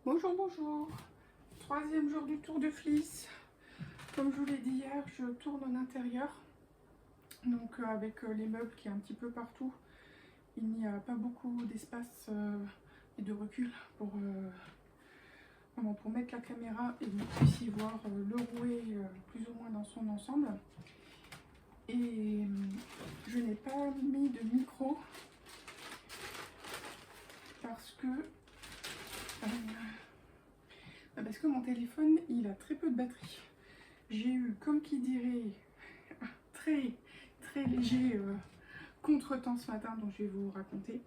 Bonjour, bonjour. Troisième jour du tour de Fliss. Comme je vous l'ai dit hier, je tourne en intérieur. Donc avec les meubles qui est un petit peu partout, il n'y a pas beaucoup d'espace et de recul pour mettre la caméra et que vous puissiez voir le rouet plus ou moins dans son ensemble. Et je n'ai pas mis de micro parce que mon téléphone il a très peu de batterie. J'ai eu, comme qui dirait, un très léger contretemps ce matin dont je vais vous raconter.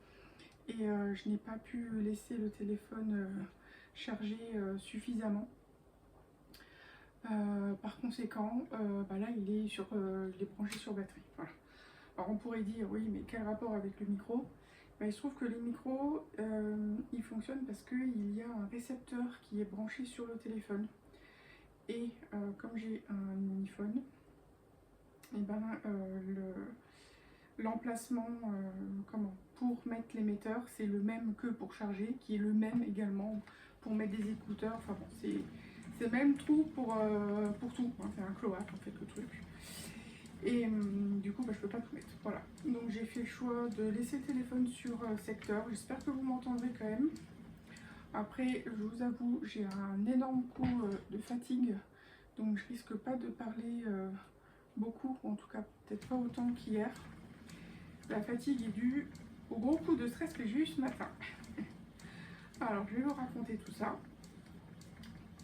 Et je n'ai pas pu laisser le téléphone chargé suffisamment. Par conséquent, là il est branché sur batterie. Voilà. Alors on pourrait dire oui, mais quel rapport avec le micro? Il se trouve que les micros ils fonctionnent parce qu'il y a un récepteur qui est branché sur le téléphone. Et comme j'ai un iPhone, et l'emplacement pour mettre l'émetteur, c'est le même que pour charger, qui est le même également pour mettre des écouteurs. Enfin bon, c'est le même trou pour tout. Hein, c'est un cloaque en fait le truc. Et du coup, je peux pas tout mettre. Voilà. Donc j'ai fait le choix de laisser le téléphone sur secteur. J'espère que vous m'entendrez quand même. Après, je vous avoue, j'ai un énorme coup de fatigue. Donc je risque pas de parler beaucoup, en tout cas peut-être pas autant qu'hier. La fatigue est due au gros coup de stress que j'ai eu ce matin. Alors je vais vous raconter tout ça.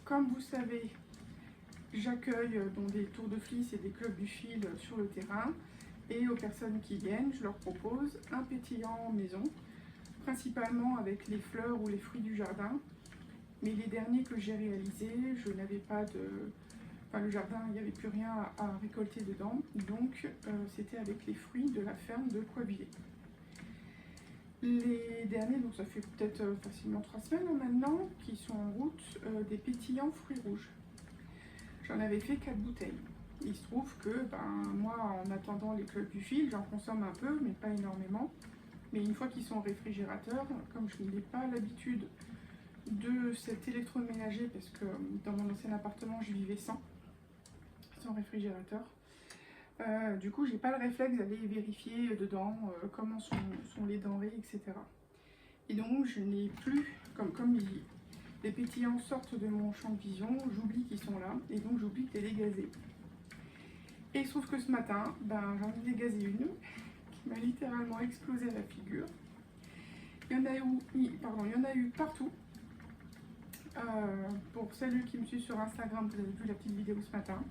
Comme vous savez, j'accueille dans des tours de Fliss et des clubs du fil sur le terrain. Et aux personnes qui viennent, je leur propose un pétillant maison, principalement avec les fleurs ou les fruits du jardin. Mais les derniers que j'ai réalisés, je n'avais pas de... Enfin, le jardin, il n'y avait plus rien à récolter dedans. Donc, c'était avec les fruits de la ferme de Coibier. Les derniers, donc ça fait peut-être facilement 3 semaines maintenant, qui sont en route, des pétillants fruits rouges. J'en avais fait 4 bouteilles. Il se trouve que moi, en attendant les clubs du fil, j'en consomme un peu, mais pas énormément. Mais une fois qu'ils sont au réfrigérateur, comme je n'ai pas l'habitude de cet électroménager, parce que dans mon ancien appartement, je vivais sans réfrigérateur. Du coup, j'ai pas le réflexe d'aller vérifier dedans comment sont les denrées, etc. Et donc, je n'ai plus, comme les pétillants sortent de mon champ de vision, j'oublie qu'ils sont là, et donc j'oublie de les dégazer. Et il se trouve que ce matin, j'en ai dégazé une qui m'a littéralement explosé à la figure. Il y en a eu partout. Pour celles qui me suivent sur Instagram, vous avez vu la petite vidéo ce matin.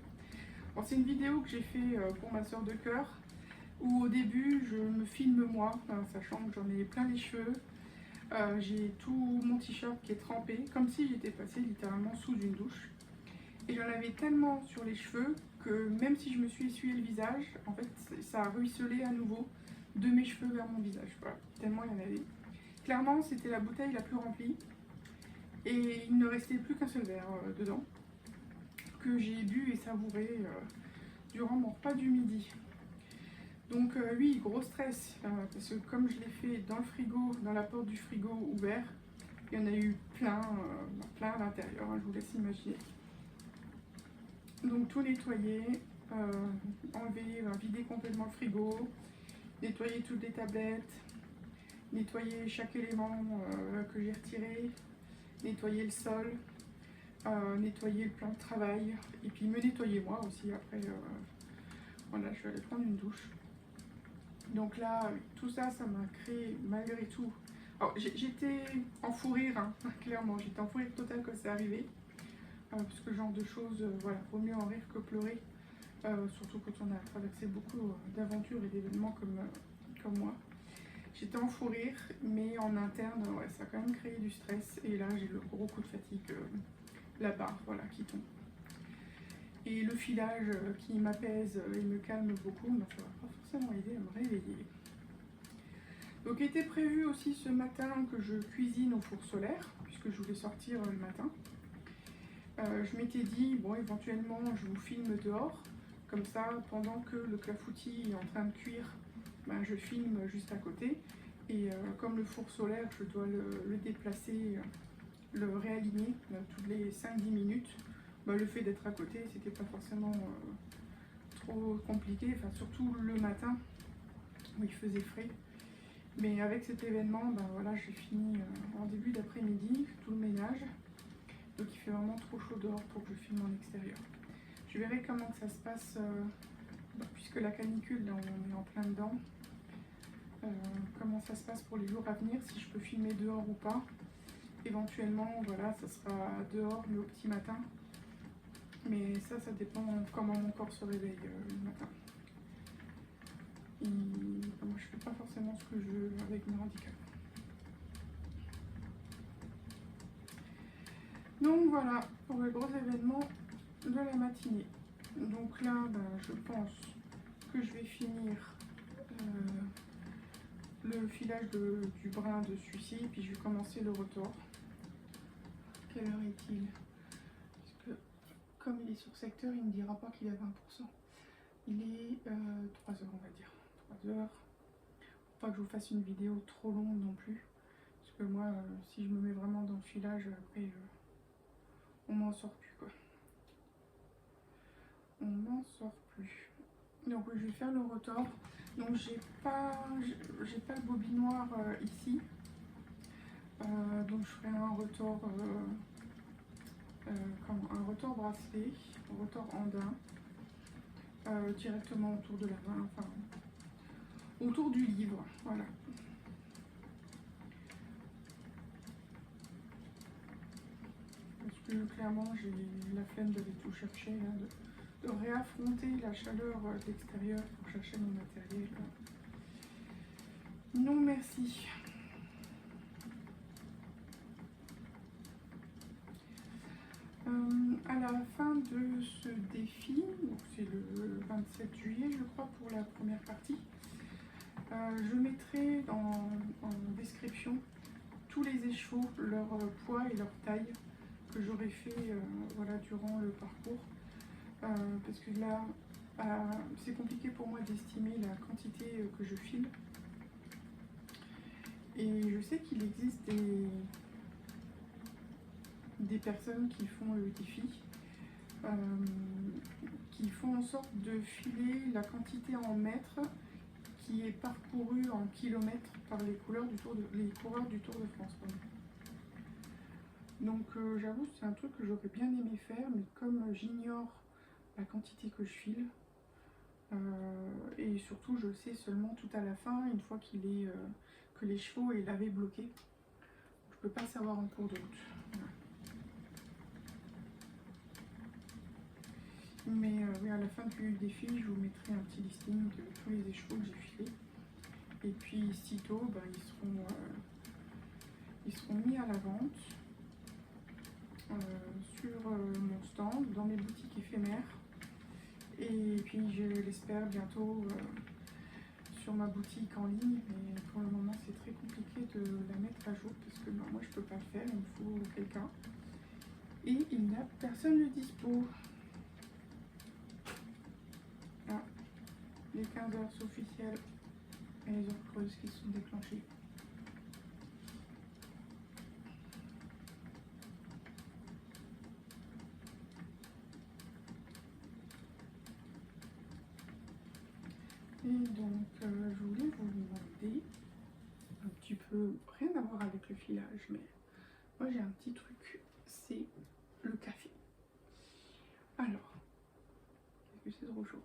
C'est une vidéo que j'ai fait pour ma soeur de cœur, où au début je me filme moi, sachant que j'en ai plein les cheveux. J'ai tout mon t-shirt qui est trempé, comme si j'étais passée littéralement sous une douche. Et j'en avais tellement sur les cheveux que même si je me suis essuyé le visage, en fait ça a ruisselé à nouveau de mes cheveux vers mon visage. Voilà, tellement il y en avait. Clairement, c'était la bouteille la plus remplie. Et il ne restait plus qu'un seul verre dedans, que j'ai bu et savouré durant mon repas du midi. Donc oui, gros stress, parce que comme je l'ai fait dans le frigo, dans la porte du frigo ouvert, il y en a eu plein à l'intérieur, je vous laisse imaginer. Donc tout nettoyer, enlever, vider complètement le frigo, nettoyer toutes les tablettes, nettoyer chaque élément que j'ai retiré, nettoyer le sol, nettoyer le plan de travail, et puis me nettoyer moi aussi après. Voilà, je vais aller prendre une douche. Donc là, tout ça, ça m'a créé malgré tout. Alors j'étais en fou rire, hein, clairement, j'étais en fou rire total quand c'est arrivé. Parce que ce genre de choses, voilà, vaut mieux en rire que pleurer. Surtout quand on a traversé beaucoup d'aventures et d'événements comme moi. J'étais en fou rire, mais en interne, ouais, ça a quand même créé du stress. Et là, j'ai le gros coup de fatigue là-bas, voilà, qui tombe. Et le filage qui m'apaise et me calme beaucoup, ça va pas forcément aider à me réveiller. Donc il était prévu aussi ce matin que je cuisine au four solaire, puisque je voulais sortir le matin. Je m'étais dit, bon, éventuellement je vous filme dehors, comme ça pendant que le clafoutis est en train de cuire, je filme juste à côté. Et comme le four solaire, je dois le déplacer le réaligner toutes les 5-10 minutes. Bah, le fait d'être à côté, c'était pas forcément trop compliqué, enfin surtout le matin où il faisait frais. Mais avec cet événement, ben voilà, j'ai fini en début d'après-midi tout le ménage. Donc il fait vraiment trop chaud dehors pour que je filme en extérieur. Je verrai comment ça se passe, puisque la canicule, là, on est en plein dedans. Comment ça se passe pour les jours à venir, si je peux filmer dehors ou pas. Éventuellement, voilà, ça sera dehors, mais au petit matin. Mais ça dépend comment mon corps se réveille le matin. Et moi, je fais pas forcément ce que je veux avec mon handicap. Donc voilà, pour le gros événement de la matinée. Donc là, je pense que je vais finir le filage du brin de celui-ci, puis je vais commencer le retors. Quelle heure est-il? Parce que comme il est sur secteur, il ne me dira pas qu'il est à 20%. Il est 3 heures, on va dire. 3 heures. Faut pas que je vous fasse une vidéo trop longue non plus. Parce que moi, si je me mets vraiment dans le filage, après, on m'en sort plus, quoi. On m'en sort plus. Donc je vais faire le retors. Donc j'ai pas le bobinoir ici. Donc je ferai un retors un retors bracelet, un retors andin, directement autour de la main, enfin autour du livre, voilà. Parce que clairement j'ai la flemme d'aller tout chercher, hein, de réaffronter la chaleur de l'extérieur pour chercher mon matériel. Non merci. À la fin de ce défi, c'est le 27 juillet je crois pour la première partie, je mettrai en description tous les écheveaux, leur poids et leur taille que j'aurais fait voilà, durant le parcours. Parce que là, c'est compliqué pour moi d'estimer la quantité que je file. Et je sais qu'il existe des personnes qui font le défi, qui font en sorte de filer la quantité en mètres qui est parcourue en kilomètres par les coureurs du Tour de France. Donc j'avoue c'est un truc que j'aurais bien aimé faire, mais comme j'ignore la quantité que je file, et surtout je sais seulement tout à la fin, une fois que les chevaux est lavé bloqué, je peux pas savoir en cours de route. Voilà. Mais oui, à la fin du défi, je vous mettrai un petit listing de tous les écheveaux que j'ai filés. Et puis sitôt, ils seront mis à la vente sur mon stand, dans mes boutiques éphémères. Et puis je l'espère bientôt sur ma boutique en ligne. Mais pour le moment, c'est très compliqué de la mettre à jour parce que moi, je peux pas le faire, il me faut quelqu'un. Et il n'y a personne de dispo. Ah, les 15 heures officielles et les heures creuses qui sont déclenchées. Et donc, je voulais vous demander un petit peu, rien à voir avec le filage, mais moi j'ai un petit truc, c'est le café. Alors, qu'est-ce que c'est trop chaud?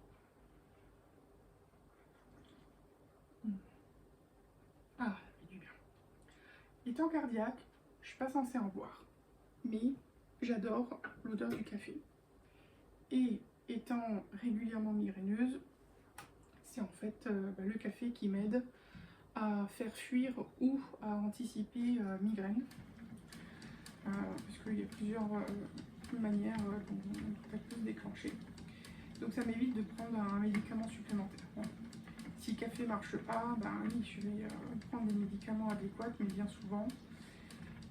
Ah, ça fait du bien. Étant cardiaque, je suis pas censée en boire, mais j'adore l'odeur du café. Et étant régulièrement migraineuse, c'est en fait le café qui m'aide à faire fuir ou à anticiper migraine. Parce qu'il y a plusieurs manières dont ça peut se déclencher. Donc ça m'évite de prendre un médicament supplémentaire. Bon. Si le café ne marche pas, oui, je vais prendre des médicaments adéquats, mais bien souvent,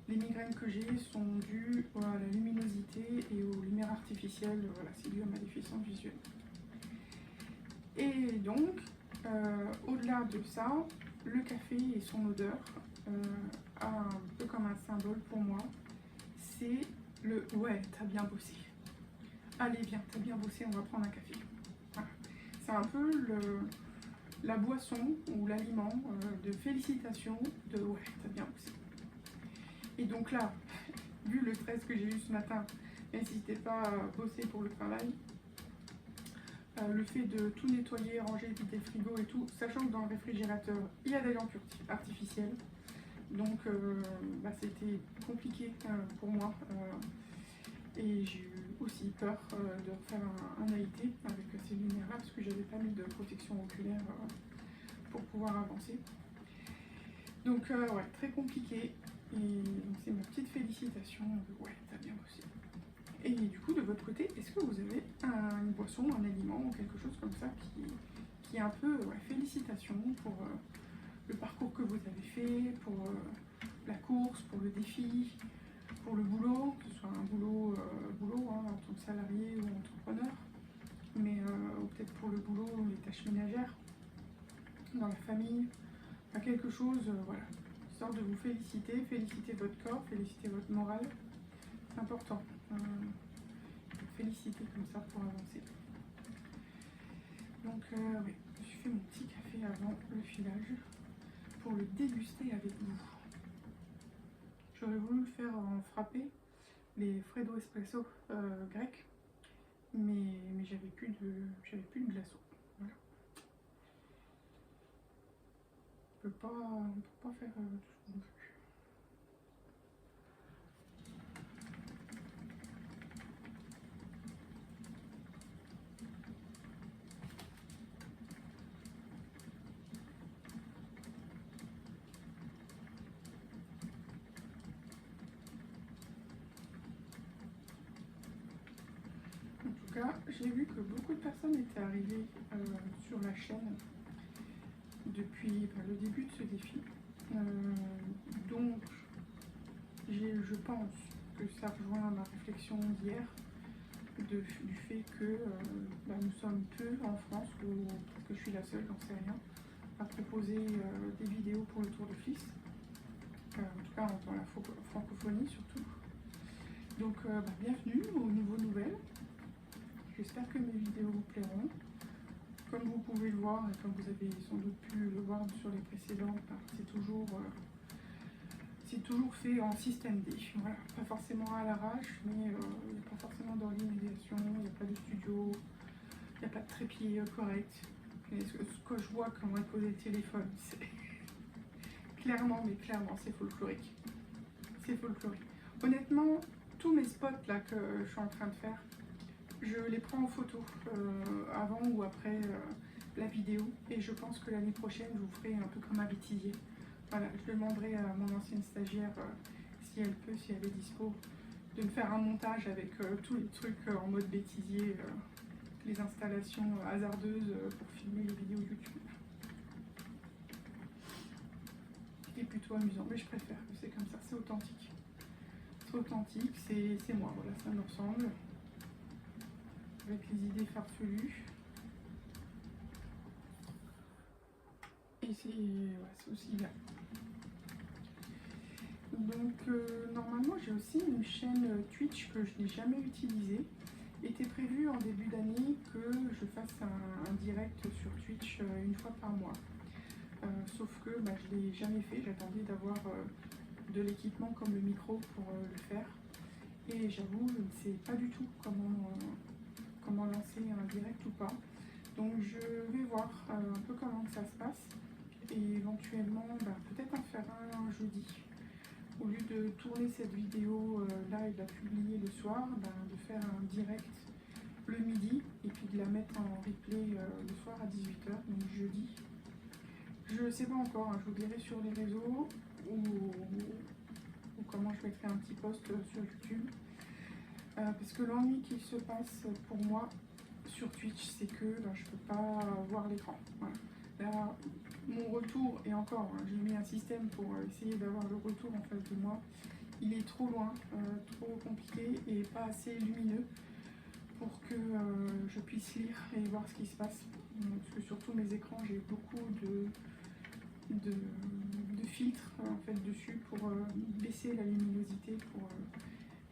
les migraines que j'ai sont dues à la luminosité et aux lumières artificielles. Voilà, c'est dû à ma déficience visuelle. Et donc, au-delà de ça, le café et son odeur a un peu comme un symbole pour moi c'est le ouais, t'as bien bossé. Allez, viens, t'as bien bossé, on va prendre un café. Voilà. C'est un peu la boisson ou l'aliment de félicitations, de ouais, t'as bien bossé. Et donc là, vu le stress que j'ai eu ce matin, n'hésitez pas à bosser pour le travail. Le fait de tout nettoyer, ranger, vider le frigo et tout, sachant que dans le réfrigérateur, il y a des lampes artificielles. Donc c'était compliqué pour moi. Et j'ai eu aussi peur de refaire un AIT avec ces lumières-là parce que j'avais pas mis de protection oculaire pour pouvoir avancer. Donc ouais, très compliqué. Et c'est ma petite félicitation. Ouais, t'as bien bossé. Et du coup, de votre côté, est-ce que vous avez une boisson, un aliment ou quelque chose comme ça qui est un peu félicitations pour le parcours que vous avez fait, pour la course, pour le défi, pour le boulot, que ce soit un boulot en tant que salarié ou entrepreneur, mais ou peut-être pour le boulot ou les tâches ménagères, dans la famille, enfin, quelque chose, voilà, histoire de vous féliciter votre corps, féliciter votre morale, c'est important. Féliciter comme ça pour avancer. Donc oui, je fais mon petit café avant le filage pour le déguster avec vous. J'aurais voulu le faire en frappé, les Freddo Espresso grecs, mais j'avais plus de glaçons. Voilà. On peut pas faire tout ce qu'on veut. J'ai vu que beaucoup de personnes étaient arrivées sur la chaîne depuis le début de ce défi. Donc, je pense que ça rejoint ma réflexion d'hier du fait que nous sommes peu en France, ou que je suis la seule, j'en sais rien, à proposer des vidéos pour le Tour de Fils. En tout cas, dans la francophonie surtout. Donc, bienvenue aux nouveaux nouvelles. J'espère que mes vidéos vous plairont. Comme vous pouvez le voir, et comme vous avez sans doute pu le voir sur les précédentes, c'est toujours fait en système D. Voilà. Pas forcément à l'arrache, mais il n'y a pas forcément d'organisation, il n'y a pas de studio, il n'y a pas de trépied correct. Et ce que je vois quand on va poser le téléphone, c'est clairement, c'est folklorique. C'est folklorique. Honnêtement, tous mes spots là que je suis en train de faire, je les prends en photo avant ou après la vidéo, et je pense que l'année prochaine je vous ferai un peu comme un bêtisier. Voilà, je demanderai à mon ancienne stagiaire si elle peut, si elle est dispo, de me faire un montage avec tous les trucs en mode bêtisier, les installations hasardeuses pour filmer les vidéos YouTube. C'est plutôt amusant, mais je préfère que c'est comme ça, c'est authentique. C'est authentique, c'est moi, voilà, ça me ressemble. Avec les idées farfelues. Et c'est aussi bien. Donc normalement j'ai aussi une chaîne Twitch que je n'ai jamais utilisée. Il était prévu en début d'année que je fasse un direct sur Twitch une fois par mois. Sauf que je ne l'ai jamais fait, j'attendais d'avoir de l'équipement comme le micro pour le faire. Et j'avoue, je ne sais pas du tout comment lancer un direct ou pas. Donc je vais voir un peu comment ça se passe et éventuellement peut-être en faire un jeudi. Au lieu de tourner cette vidéo là et de la publier le soir, de faire un direct le midi et puis de la mettre en replay le soir à 18 h, donc jeudi. Je ne sais pas encore, je vous dirai sur les réseaux ou comment je mettrai un petit post sur YouTube. Parce que l'ennui qu'il se passe pour moi sur Twitch, c'est que je ne peux pas voir l'écran. Voilà. Là, mon retour, et encore, j'ai mis un système pour essayer d'avoir le retour en face de moi, il est trop loin, trop compliqué et pas assez lumineux pour que je puisse lire et voir ce qui se passe. Parce que sur tous mes écrans, j'ai beaucoup de filtres en fait dessus pour baisser la luminosité, pour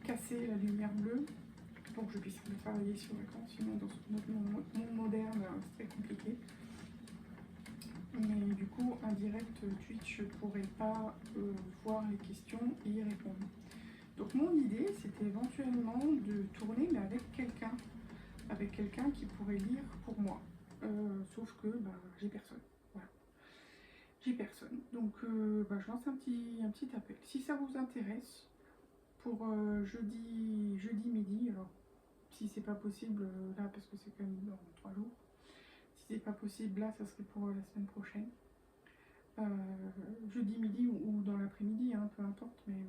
casser la lumière bleue pour que je puisse le travailler sur l'écran. Sinon, dans notre monde moderne, c'est très compliqué. Mais du coup, un direct Twitch, je ne pourrais pas voir les questions et y répondre. Donc mon idée, c'était éventuellement de tourner, mais avec quelqu'un qui pourrait lire pour moi. Sauf que j'ai personne. Voilà. J'ai personne. Donc je lance un petit appel. Si ça vous intéresse, pour jeudi midi, alors si c'est pas possible là, parce que c'est quand même dans 3 jours, si c'est pas possible là, ça serait pour la semaine prochaine. Jeudi midi ou dans l'après-midi, hein, peu importe, mais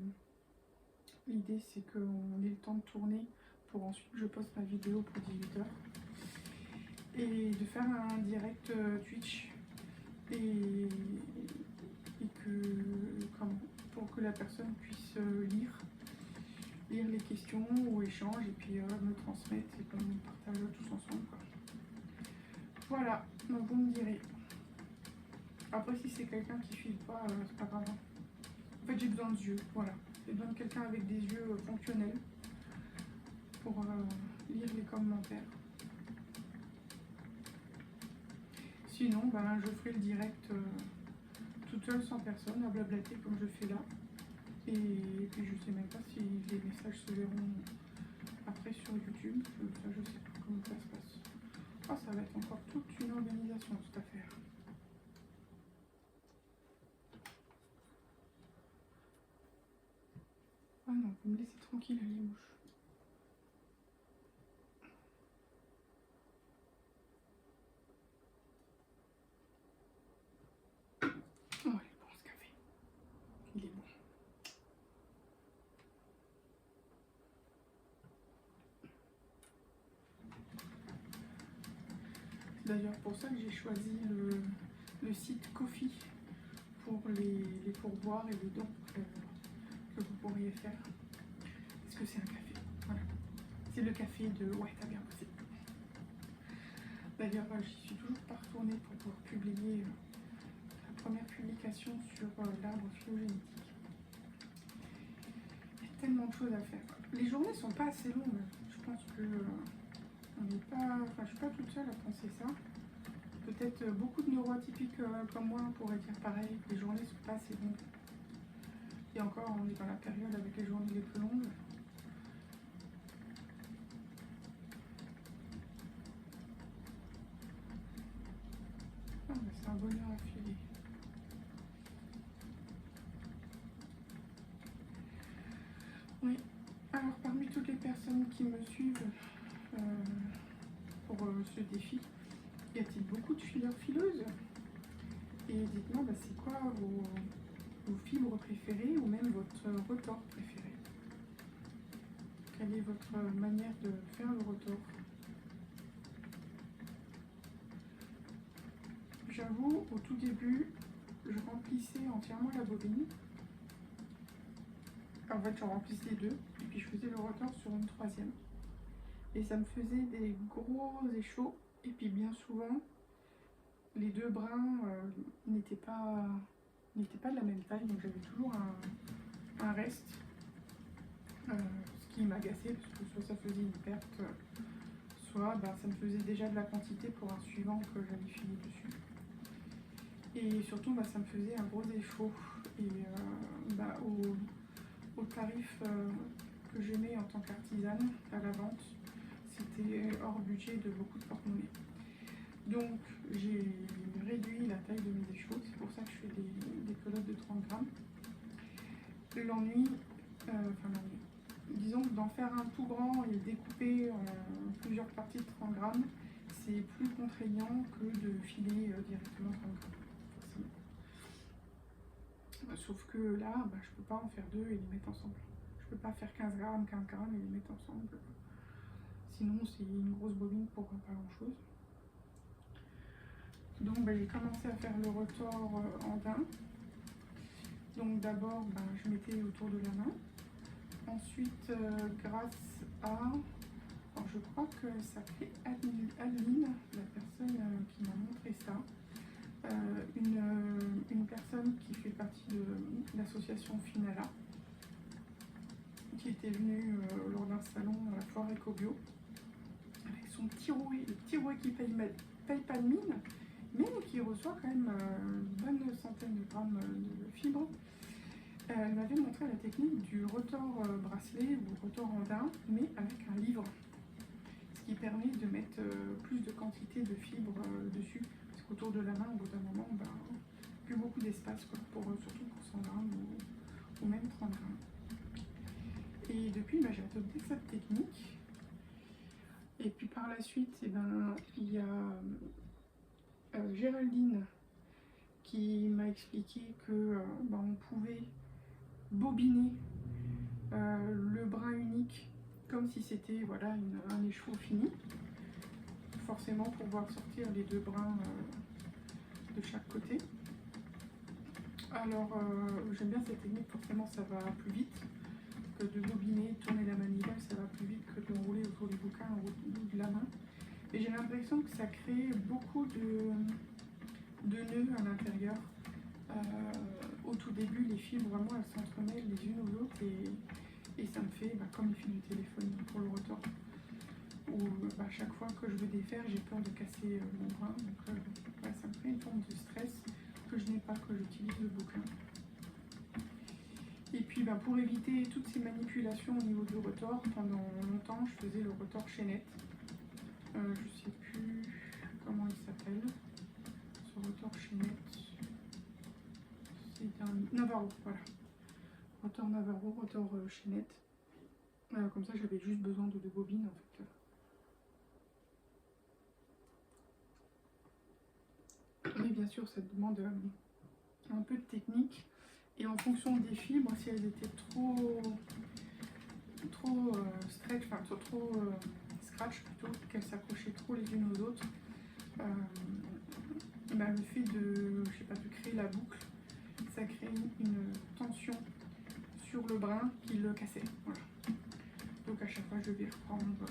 l'idée c'est qu'on ait le temps de tourner pour ensuite que je poste ma vidéo pour 18h. Et de faire un direct Twitch et pour que la personne puisse lire les questions ou échange et puis me transmettre et qu'on partage tous ensemble, quoi. Voilà, donc vous me direz. Après, si c'est quelqu'un qui file pas, c'est pas grave. En fait, j'ai besoin de yeux, voilà. J'ai besoin de quelqu'un avec des yeux fonctionnels pour lire les commentaires. Sinon, je ferai le direct toute seule, sans personne, à blablater comme je fais là. Et puis je sais même pas si les messages se verront après sur YouTube. Ça, je sais pas comment ça se passe. Oh, ça va être encore toute une organisation, cette affaire. Ah non, vous me laissez tranquille, les mouches. Oh, il est bon ce café. Il est bon. C'est d'ailleurs pour ça que j'ai choisi le site Ko-fi pour les pourboires et les dons que vous pourriez faire. Parce que c'est un café. Voilà. C'est le café de... Ouais, t'as bien bossé. D'ailleurs, j'y suis toujours pas retournée pour pouvoir publier la première publication sur l'arbre phylogénétique. Il y a tellement de choses à faire. Les journées sont pas assez longues. Je pense que on n'est pas... Enfin, je suis pas toute seule à penser ça. Peut-être beaucoup de neuroatypiques comme moi pourraient dire pareil. Les journées sont pas assez longues. Et encore, on est dans la période avec les journées les plus longues. Ah, mais c'est un bonheur à filer. Oui. Alors, parmi toutes les personnes qui me suivent pour ce défi, y a-t-il beaucoup de fileurs-fileuses? Et dites-moi, c'est quoi vos fibres préférées ou même votre retors préféré? Quelle est votre manière de faire le retors? J'avoue, au tout début, je remplissais entièrement la bobine. En fait, je remplissais les deux, et puis je faisais le retors sur une troisième. Et ça me faisait des gros échauds, et puis bien souvent, les deux brins n'étaient pas de la même taille, donc j'avais toujours un reste, ce qui m'agaçait, parce que soit ça faisait une perte, soit ça me faisait déjà de la quantité pour un suivant que j'allais filer dessus. Et surtout, ça me faisait un gros défaut. Et au tarif que je mets en tant qu'artisane à la vente, c'était hors budget de beaucoup de porte-monnaie. Donc j'ai réduit la taille de mes échauds, c'est pour ça que je fais des pelotes de 30 grammes. L'ennui, disons que d'en faire un tout grand et le découper en plusieurs parties de 30 grammes, c'est plus contraignant que de filer directement 30 grammes. Sauf que là, je peux pas en faire deux et les mettre ensemble. Je peux pas faire 15 grammes et les mettre ensemble. Sinon, c'est une grosse bobine pour pas grand chose. Donc, j'ai commencé à faire le retors en daim. Donc, d'abord, je mettais autour de la main. Ensuite, grâce à... Alors, je crois qu'elle s'appelait Adeline, la personne qui m'a montré ça. Une personne qui fait partie de l'association Finala, qui était venu lors d'un salon à la foire Ecobio, avec son petit rouet, le petit rouet qui paye pas de mine, mais qui reçoit quand même une bonne centaine de grammes de fibres. Elle m'avait montré la technique du rotor bracelet ou rotor andin, mais avec un livre, ce qui permet de mettre plus de quantité de fibres dessus, parce qu'autour de la main, au bout d'un moment, ben, plus beaucoup d'espace, surtout pour 100 grammes ou même 30 grammes. Et depuis, ben, j'ai adopté cette technique. Et puis par la suite, eh ben, il y a Géraldine qui m'a expliqué que ben, on pouvait bobiner le brin unique comme si c'était voilà, un écheveau fini, forcément pour pouvoir sortir les deux brins de chaque côté. Alors j'aime bien cette technique, forcément ça va plus vite que de bobiner, tourner la manivelle, ça va plus vite que de rouler autour du bouquin au bout de la main. Et j'ai l'impression que ça crée beaucoup de nœuds à l'intérieur. Au tout début, les fils, vraiment, elles s'entremêlent les unes aux autres et ça me fait comme les fils du téléphone pour le rotor. Où chaque fois que je veux défaire, j'ai peur de casser mon brin. Donc ça me fait une forme de stress que je n'ai pas quand j'utilise le bouquin. Et puis pour éviter toutes ces manipulations au niveau du rotor, pendant longtemps je faisais le rotor chaînette. Je ne sais plus comment il s'appelle, ce rotor chaînette. C'est un Navarro, voilà. Rotor Navarro, rotor chaînette. Comme ça j'avais juste besoin de deux bobines en fait. Mais bien sûr ça demande un peu de technique. Et en fonction des fibres, si elles étaient trop stretch, enfin trop scratch plutôt, qu'elles s'accrochaient trop les unes aux autres, le fait de créer la boucle, ça crée une tension sur le brin qui le cassait. Voilà. Donc à chaque fois je vais reprendre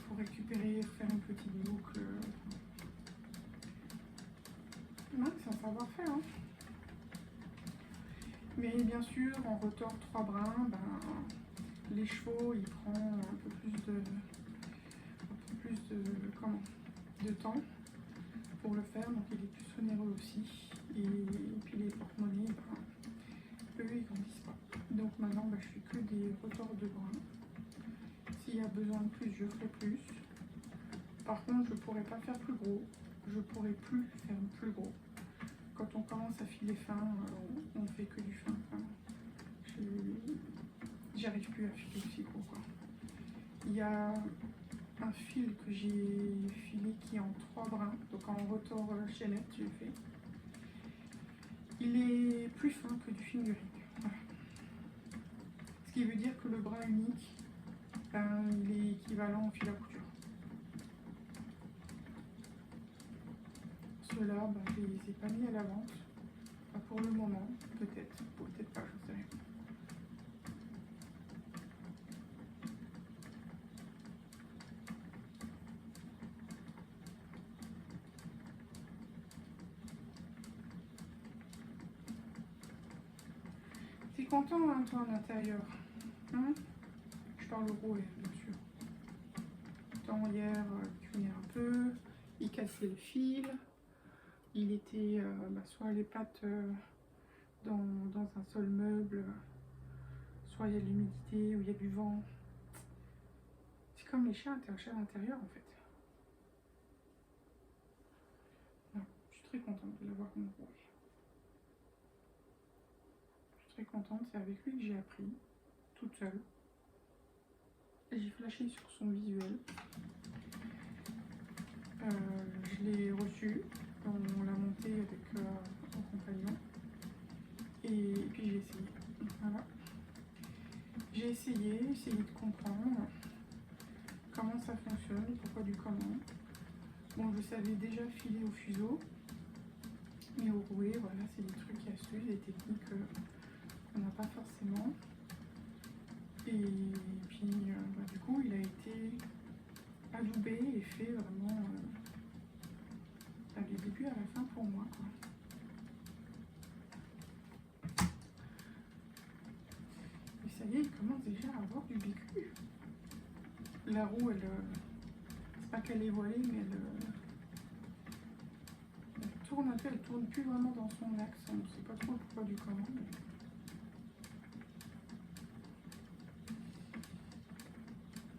pour récupérer, faire une petite boucle. C'est un savoir-faire. Hein. Mais bien sûr, en rotor 3 brins, l'écheveau il prend un peu plus de temps pour le faire, donc il est plus onéreux aussi. Et puis les porte-monnaies, eux ils grandissent pas. Donc maintenant je fais que des rotors de brins. S'il y a besoin de plus, je ferai plus. Par contre, je pourrais pas faire plus gros. Je pourrais plus faire plus gros. Quand on commence à filer fin, on fait que du fin. J'arrive plus à filer aussi gros quoi. Il y a un fil que j'ai filé qui est en 3 brins, donc en rotor chaînette j'ai fait. Il est plus fin que du fingering. Voilà. Ce qui veut dire que le brin unique, il est équivalent au fil à couture. Ceux-là, je les ai pas mis à la vente. Pour le moment, peut-être pas, je sais rien. T'es content hein, toi à l'intérieur hein? Je parle au rouet, bien sûr. Tant hier, il tournait un peu, il cassait le fil. Il était soit les pattes dans un sol meuble, soit il y a de l'humidité ou il y a du vent. C'est comme les chiens, t'es un chat à l'intérieur en fait. Non, je suis très contente de l'avoir comme rouet. Je suis très contente, c'est avec lui que j'ai appris, toute seule. Et j'ai flashé sur son visuel. Je l'ai reçu, on l'a monté avec mon compagnon. Et puis j'ai essayé. Voilà. J'ai essayé de comprendre comment ça fonctionne, pourquoi du comment. Bon, je savais déjà filer au fuseau, mais au rouet, voilà, c'est des trucs et astuces, des techniques qu'on n'a pas forcément. Et puis, du coup, il a été adoubé et fait vraiment du début à la fin pour moi, quoi. Et ça y voyez, il commence déjà à avoir du vécu. La roue, elle, c'est pas qu'elle est voilée, mais elle tourne un peu, elle tourne plus vraiment dans son axe. On ne sait pas trop pourquoi du comment.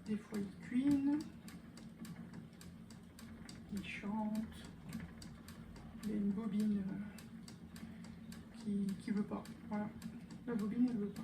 Des fois, il cuine, il chante. Il y a une bobine qui veut pas. Voilà, la bobine, elle veut pas.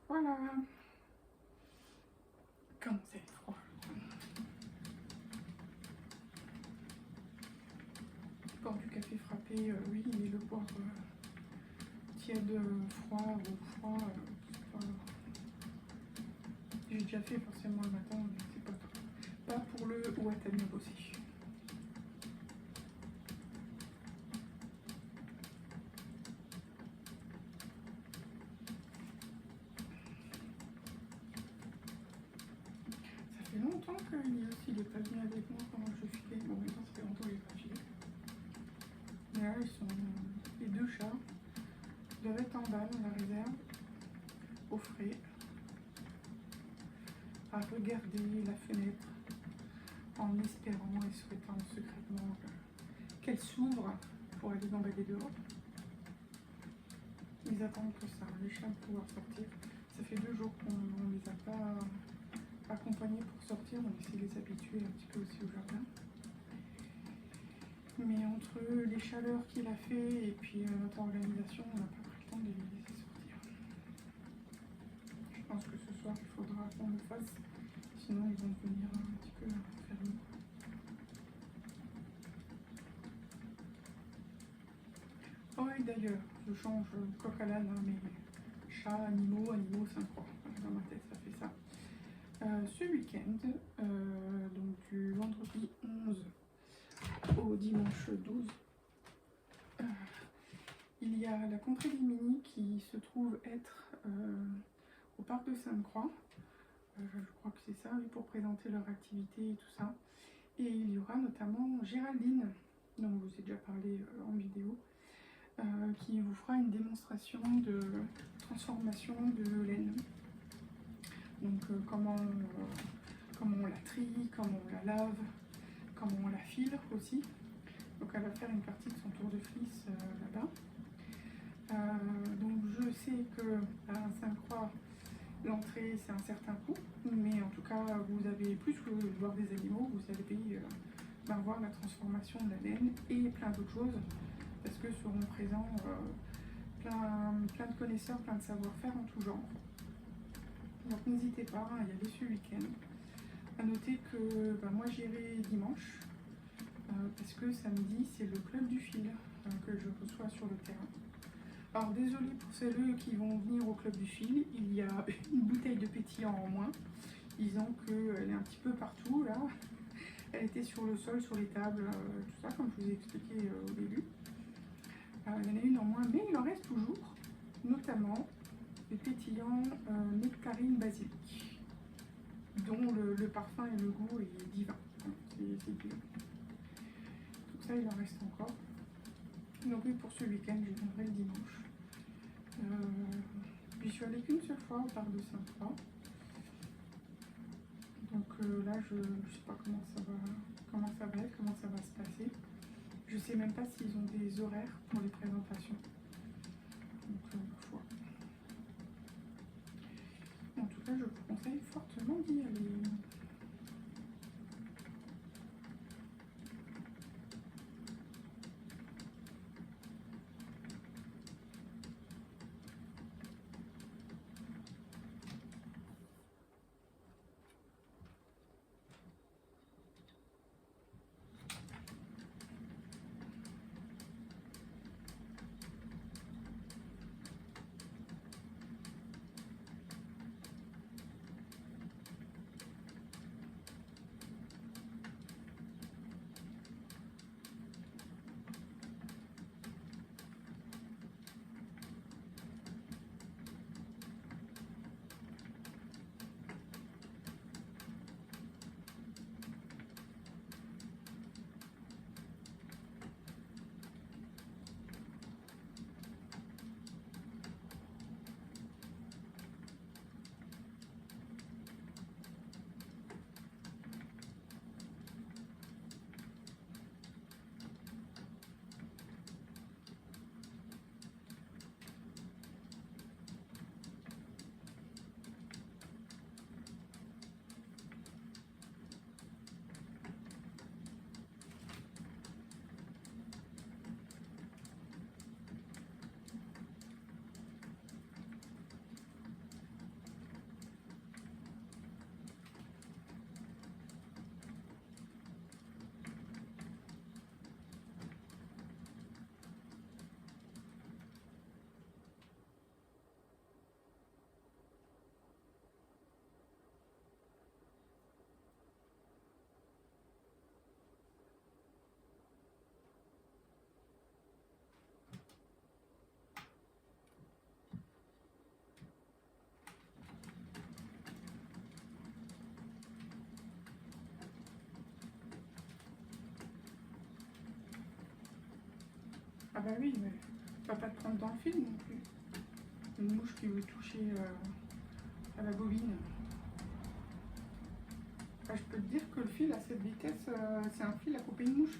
Voilà. Comment c'est froid. Boire du café frappé, oui, mais le boire tiède, froid ou froid, c'est pas... J'ai déjà fait forcément le matin, mais c'est pas pour le Watami aussi. Ça fait longtemps qu'il est pas venu avec moi quand je filais. Bon, maintenant ça fait longtemps qu'il est pas filé. Mais là, ils sont les deux chats. Ils doivent être en bas dans la réserve, au frais, à regarder la fenêtre en espérant et souhaitant secrètement qu'elle s'ouvre pour aller gambader dehors. Ils attendent que ça, les chiens pour pouvoir sortir. Ça fait 2 jours qu'on ne les a pas accompagnés pour sortir, on essaie de les habituer un petit peu aussi au jardin. Mais entre les chaleurs qu'il a fait et puis notre organisation, on n'a pas pris le temps de les laisser sortir. Je pense que ce soir il faudra qu'on le fasse, sinon ils vont devenir un petit peu fermés. Oh oui, d'ailleurs, je change coq à l'âne, mais chats, animaux, Sainte-Croix. Dans ma tête, ça fait ça. Ce week-end, donc du vendredi 11 au dimanche 12, il y a la contrée des Mini qui se trouve être au parc de Sainte-Croix. Je crois que c'est ça, oui, pour présenter leur activité et tout ça. Et il y aura notamment Géraldine, dont je vous ai déjà parlé en vidéo, qui vous fera une démonstration de transformation de laine. Donc comment on la trie, comment on la lave, comment on la file aussi. Donc elle va faire une partie de son tour de fleece là-bas. Donc je sais que à Sainte-Croix, l'entrée c'est un certain coût, mais en tout cas vous avez plus que voir des animaux, vous allez voir la transformation de la laine et plein d'autres choses, parce que seront présents plein de connaisseurs, plein de savoir-faire en tout genre. Donc n'hésitez pas à y aller ce week-end. À noter que moi j'irai dimanche, parce que samedi c'est le club du fil que je reçois sur le terrain. Alors désolé pour celles qui vont venir au club du fil, il y a une bouteille de pétillant en moins, disant qu'elle est un petit peu partout là. Elle était sur le sol, sur les tables, tout ça, comme je vous ai expliqué au début. Il y en a une en moins, mais il en reste toujours, notamment les pétillants nectarine basilic, dont le parfum et le goût est divin. C'est divin. Tout ça, il en reste encore. Donc oui, pour ce week-end, je viendrai le dimanche. J'y suis allée qu'une seule fois au parc de Sainte-Croix. là, je ne sais pas comment ça va être, comment ça va se passer. Je sais même pas s'ils ont des horaires pour les présentations. Donc, voilà. En tout cas, je vous conseille fortement d'y aller. Ah bah oui, mais faut pas te prendre dans le film non plus. Une mouche qui veut toucher à la bobine. Enfin, je peux te dire que le fil à cette vitesse, c'est un fil à couper une mouche.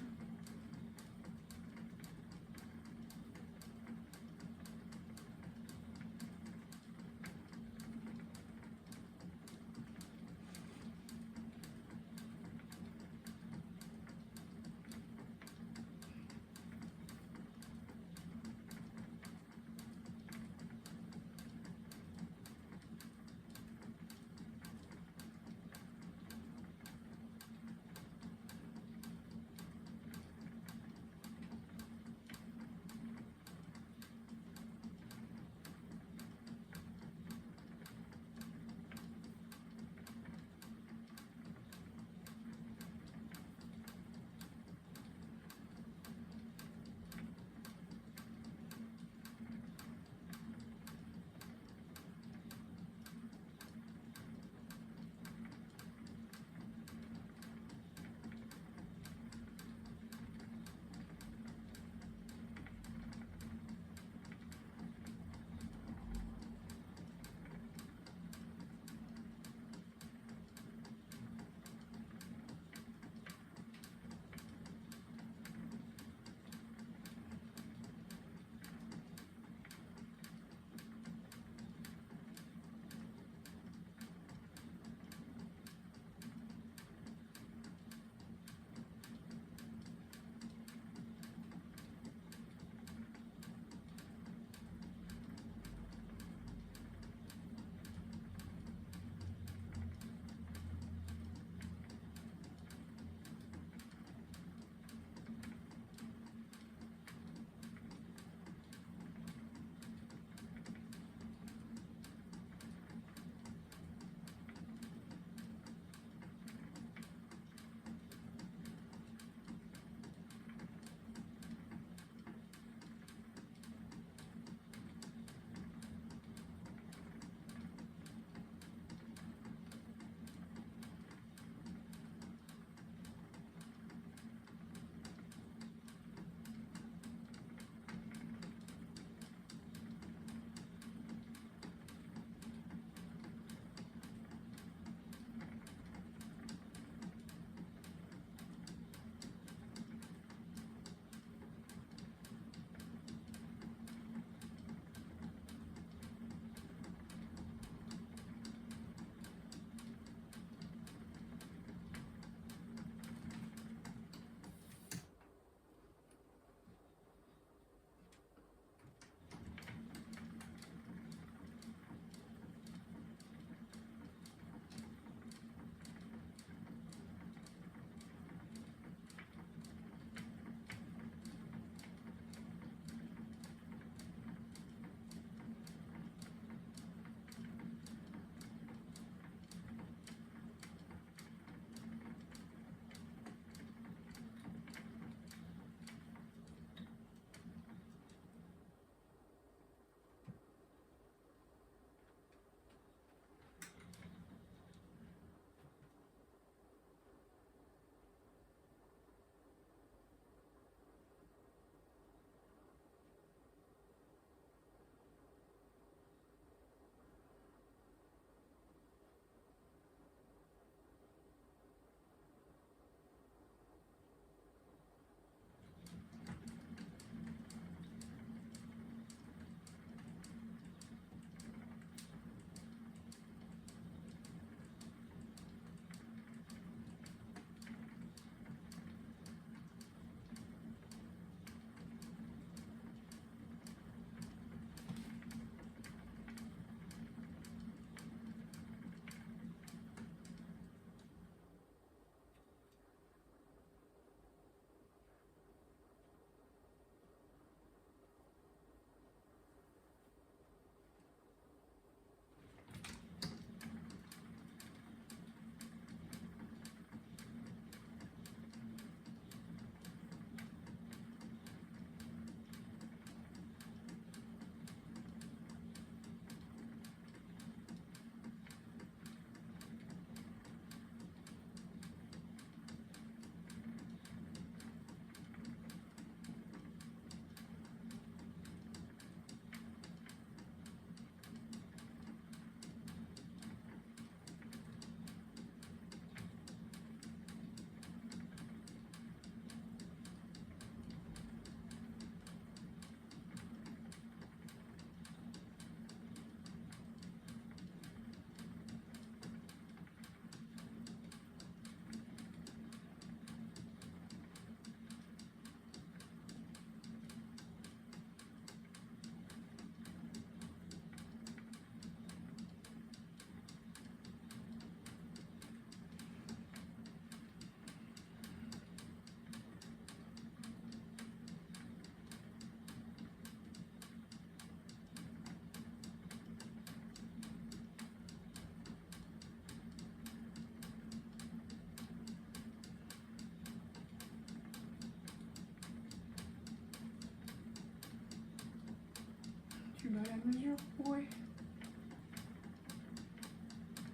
Bah, la mesure, ouais.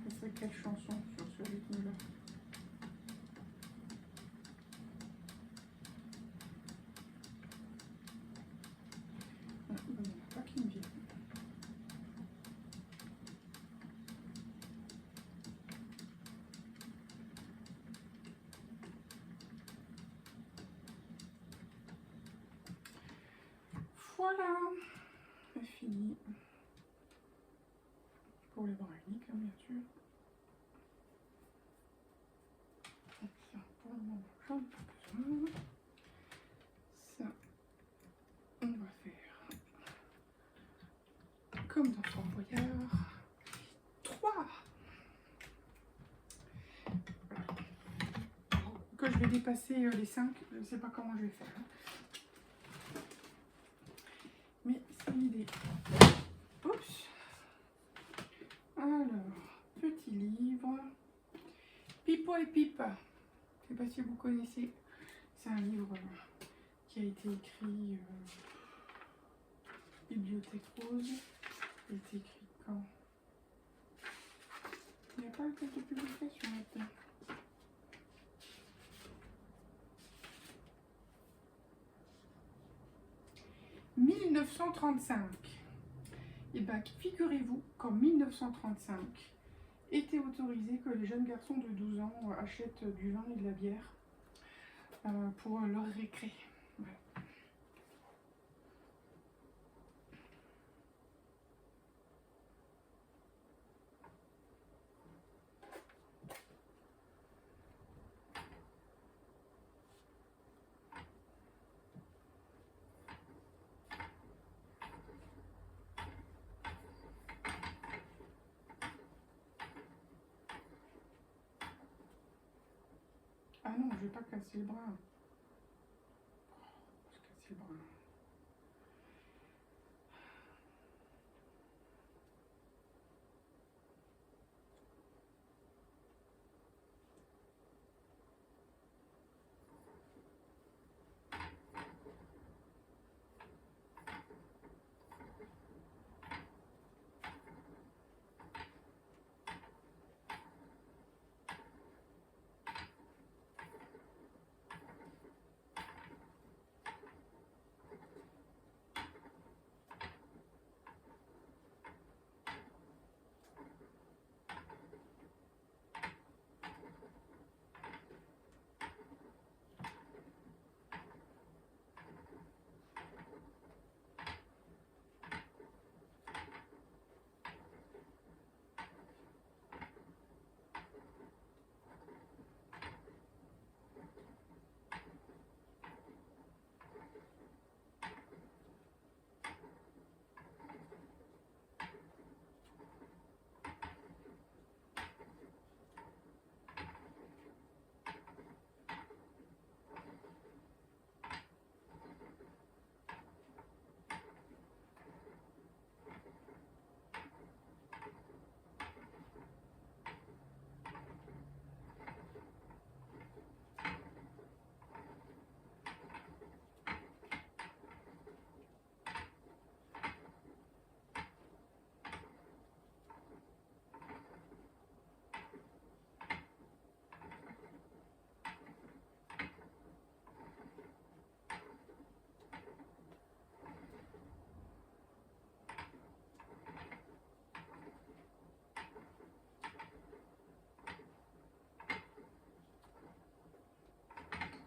Ce serait quelle chanson sur ce rythme-là? Ah, bah, il n'y en a pas qui me viennent. Voilà, c'est fini. Pour les bras uniques, hein, bien sûr. Et ça, pour le moment, j'en ai pas besoin. Ça, on va faire comme dans Fort Boyard. 3 que je vais dépasser les 5, je ne sais pas comment je vais faire. Mais c'est l'idée. Oups. Alors, petit livre. Pipo et Pipe. Je ne sais pas si vous connaissez. C'est un livre qui a été écrit Bibliothèque Rose. Il a été écrit quand? Il n'y a pas de date de publication là-dedans. « 1935. Et bien, figurez-vous qu'en 1935, était autorisé que les jeunes garçons de 12 ans achètent du vin et de la bière pour leur récré. Voilà. Ah non, je vais pas casser le bras. Je vais casser le bras.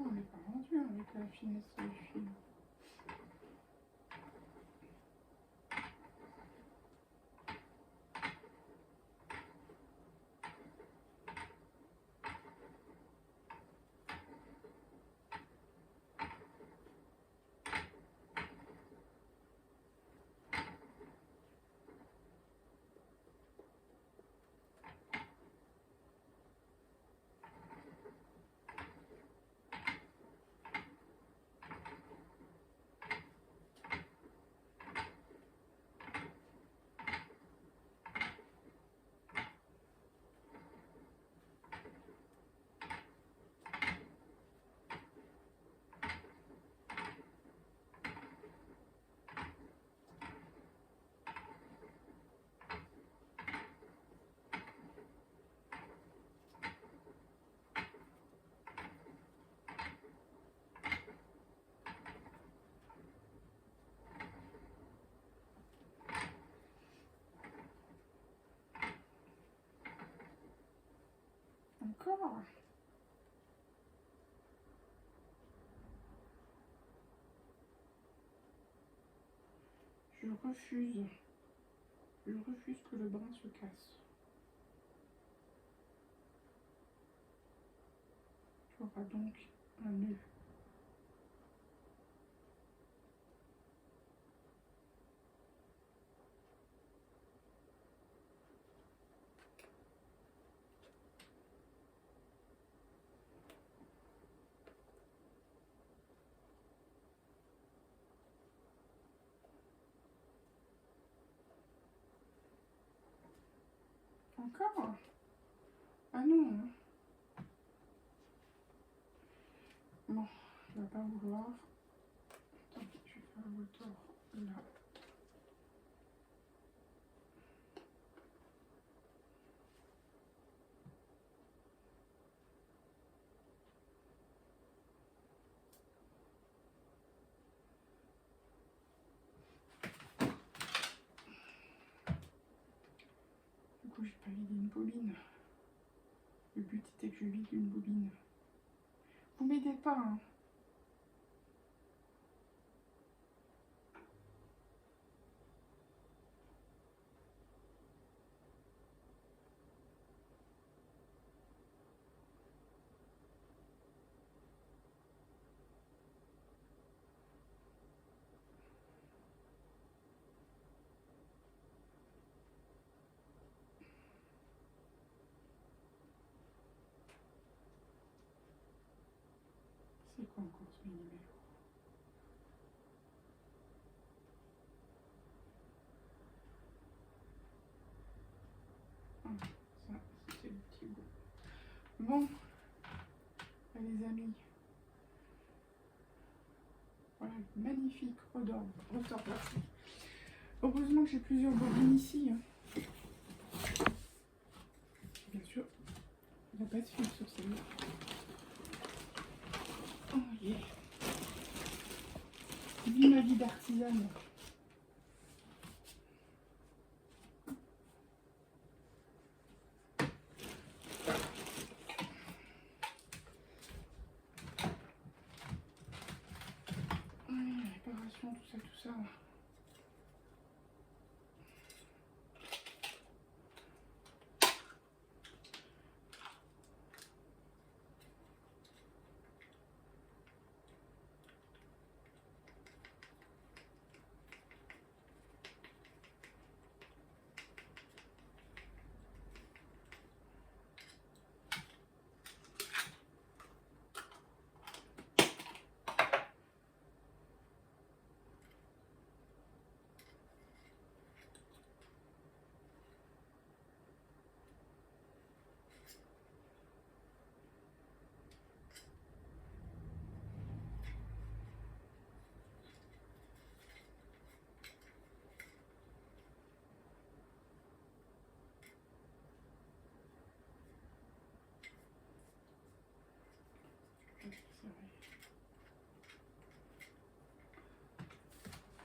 On n'est pas rendu avec la finesse du film. Encore. Je refuse. Je refuse que le brin se casse. Tu auras donc un nœud. Encore? Ah non. Bon, il va pas vouloir. Attends, je vais faire le tour là. Du coup, j'ai pas vidé une bobine. Le but était que je vide une bobine. Vous m'aidez pas, hein. C'est quoi encore ce mini-mélo? Ah, ça, c'était le petit bout. Bon, les amis. Voilà, magnifique ressort plastique. Heureusement que j'ai plusieurs bobines ici. Hein. Bien sûr, il n'y a pas de fil sur celle-là. Oh yeah. Vis ma vie d'artisane. Réparation, tout ça.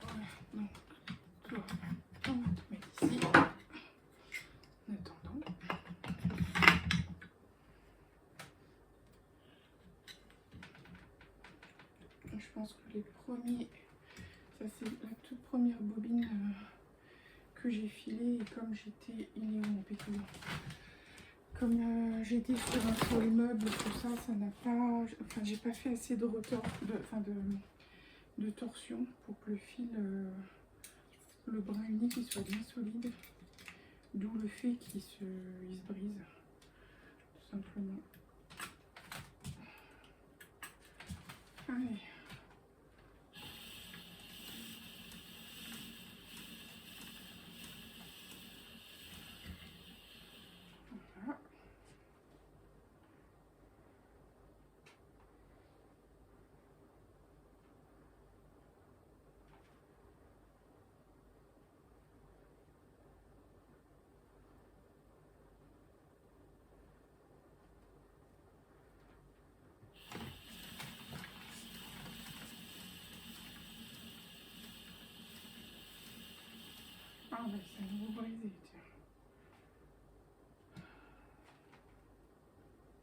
Voilà, donc, toi, on va te mettre ici. En attendant. Je pense que les premiers, ça c'est la toute première bobine que j'ai filée et comme j'étais, il est où mon pétillant? Comme j'étais sur un sol meuble, tout ça, ça n'a pas, enfin j'ai pas fait assez de retort, de torsion pour que le fil, le brin unique, il soit bien solide. D'où le fait qu'il se brise, tout simplement. Allez. Voilà.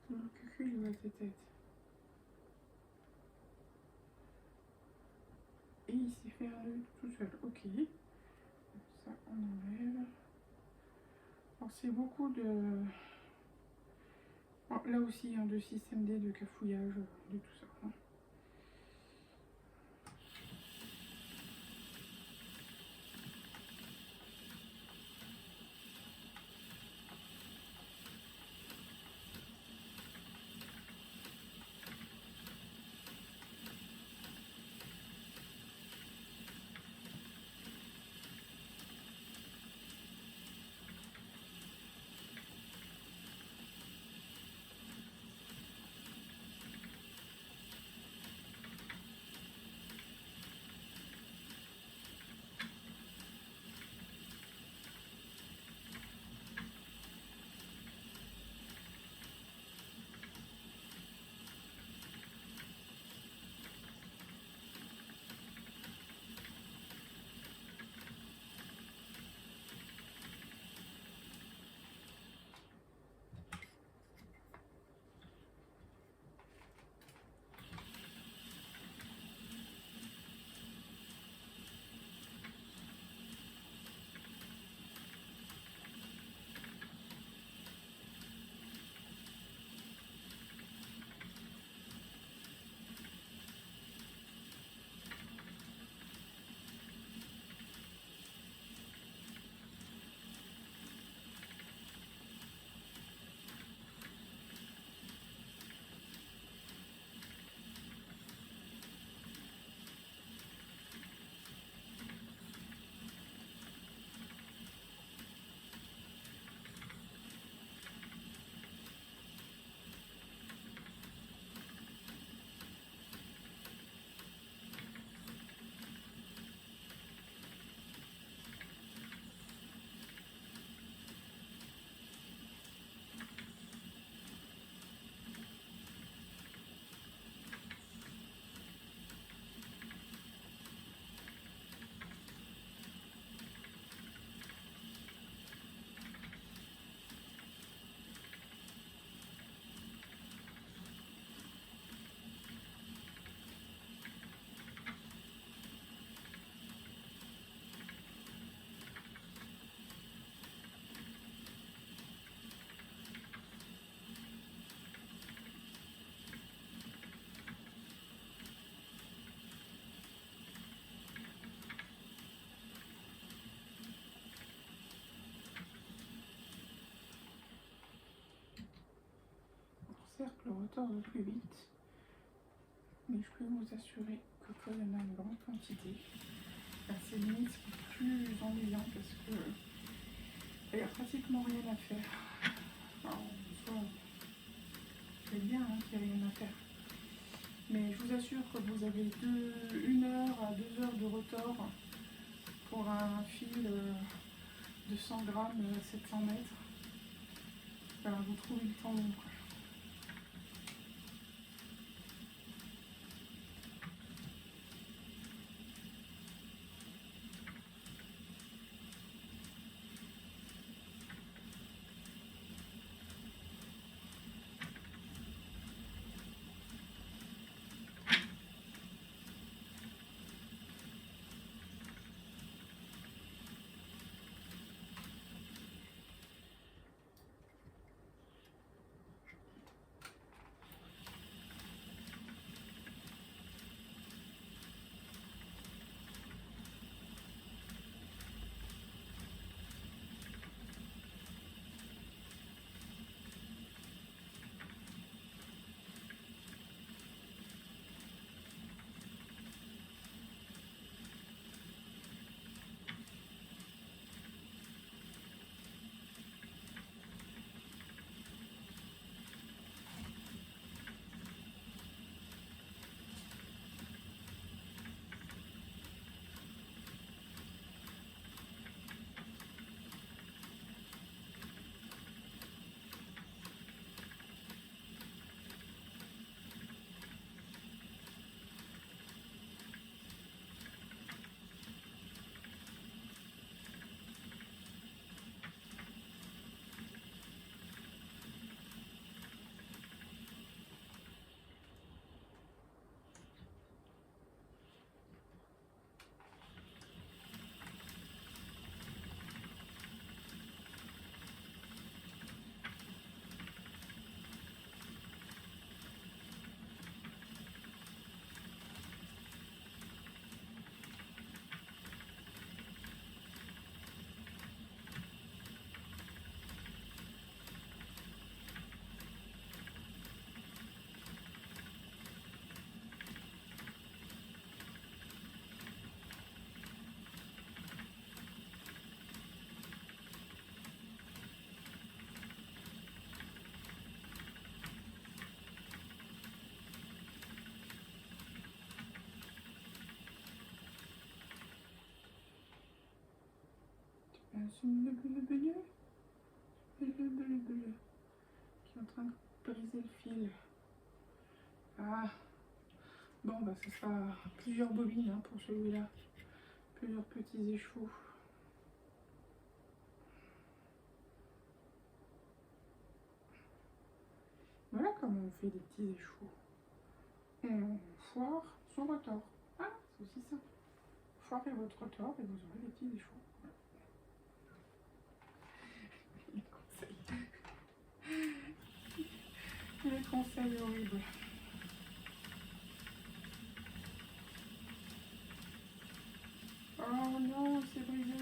Cucu, il voit tes têtes. Et il s'est fait un nœud tout seul. Ok. Ça, on enlève. Alors, c'est beaucoup de... Oh, là aussi, de système D, de cafouillage, de tout ça. Hein. Certes, le retard va plus vite, mais je peux vous assurer que quand il y en a une grande quantité, c'est limite ce qui est plus ennuyant parce que il n'y a pratiquement rien à faire. Alors, c'est bien qu'il n'y ait rien à faire. Mais je vous assure que vous avez 1 heure à 2 heures de retard pour un fil de 100 grammes à 700 mètres. Alors, vous trouvez le temps long. c'est une bulle qui est en train de briser le fil. Ah, bon, bah, ce sera plusieurs bobines hein, pour celui-là, plusieurs petits échos. Voilà comment on fait des petits échos. On foire son retort. Ah, c'est aussi ça. Foirez votre retort et vous aurez des petits échos. Les conseils horribles. Oh non, c'est brisé.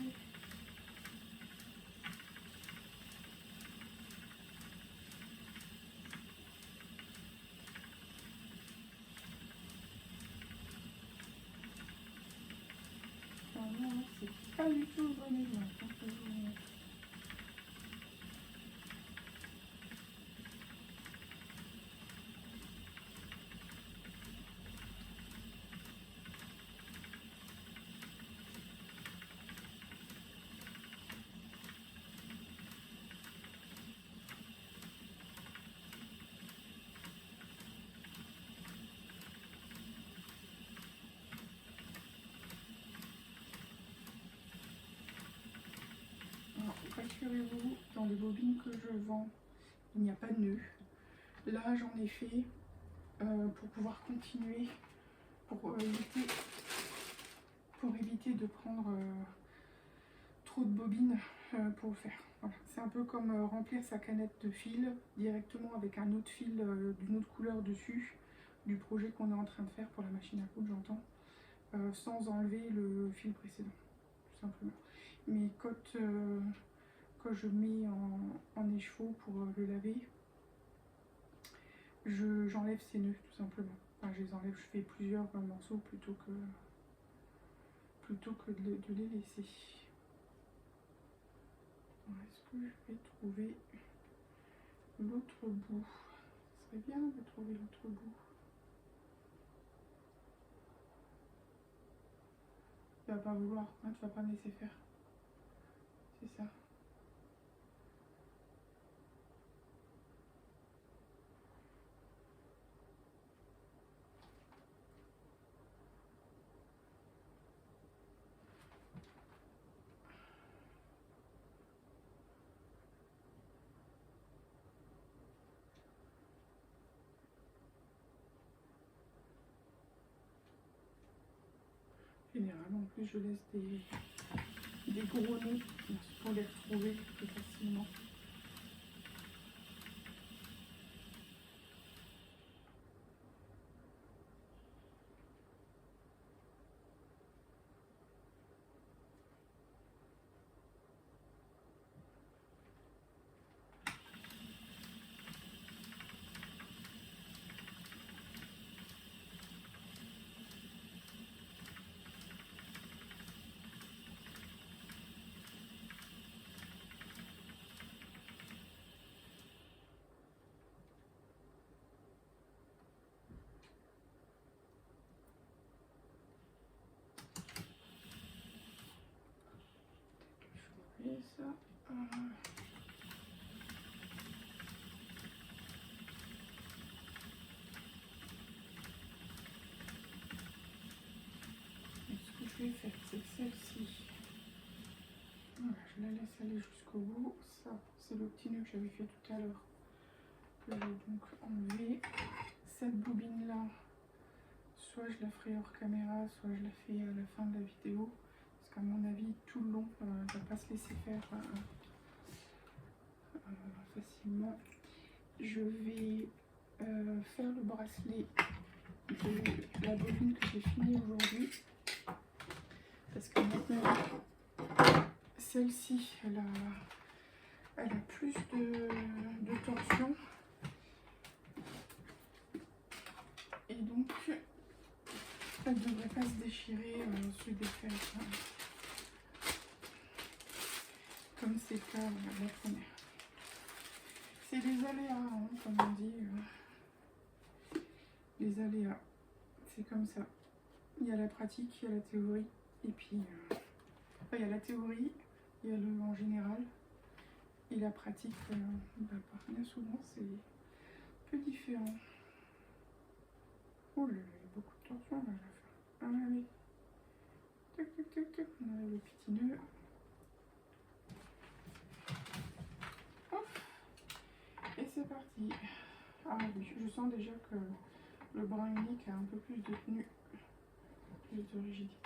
Oh non, c'est pas du tout le bon exemple. Alors, rassurez-vous, dans les bobines que je vends, il n'y a pas de nœud. Là, j'en ai fait pour pouvoir continuer, pour éviter de prendre trop de bobines pour le faire. Voilà. C'est un peu comme remplir sa canette de fil directement avec un autre fil d'une autre couleur dessus, du projet qu'on est en train de faire pour la machine à coudre, j'entends, sans enlever le fil précédent, tout simplement. Mais quand je mets en écheveau pour le laver, j'enlève ces nœuds tout simplement. Enfin, je les enlève, je fais plusieurs morceaux plutôt que de les laisser. Est-ce que je vais trouver l'autre bout? Ce serait bien de trouver l'autre bout. Tu vas pas vouloir, hein, tu vas pas me laisser faire. C'est ça. Généralement, en plus, je laisse des gros nœuds pour les retrouver plus facilement. Et ça. Et ce que je vais faire, c'est que celle-ci, voilà, je la laisse aller jusqu'au bout. Ça, c'est le petit nœud que j'avais fait tout à l'heure, que j'ai donc enlevé. Cette bobine là, soit je la ferai hors caméra, soit je la fais à la fin de la vidéo, parce qu'à mon avis tout le long elle ne va pas se laisser faire facilement. Je vais faire le bracelet de la bobine que j'ai fini aujourd'hui, parce que maintenant celle-ci elle a plus de torsion. Et donc, elle ne devrait pas se déchirer, se défaire, comme c'est le cas de la première. C'est les aléas, hein, comme on dit. Les aléas, c'est comme ça. Il y a la pratique, il y a la théorie. Et puis, il y a la théorie, Il y a le en général. Et la pratique, bien souvent, c'est un peu différent. Oh là là, il y a beaucoup de tension là, je vais faire. Allez. Tac, tac, tac, tac. On enlève le petit nœud. Hop. Et c'est parti. Ah oui, je sens déjà que le bras unique a un peu plus de tenue, plus de rigidité.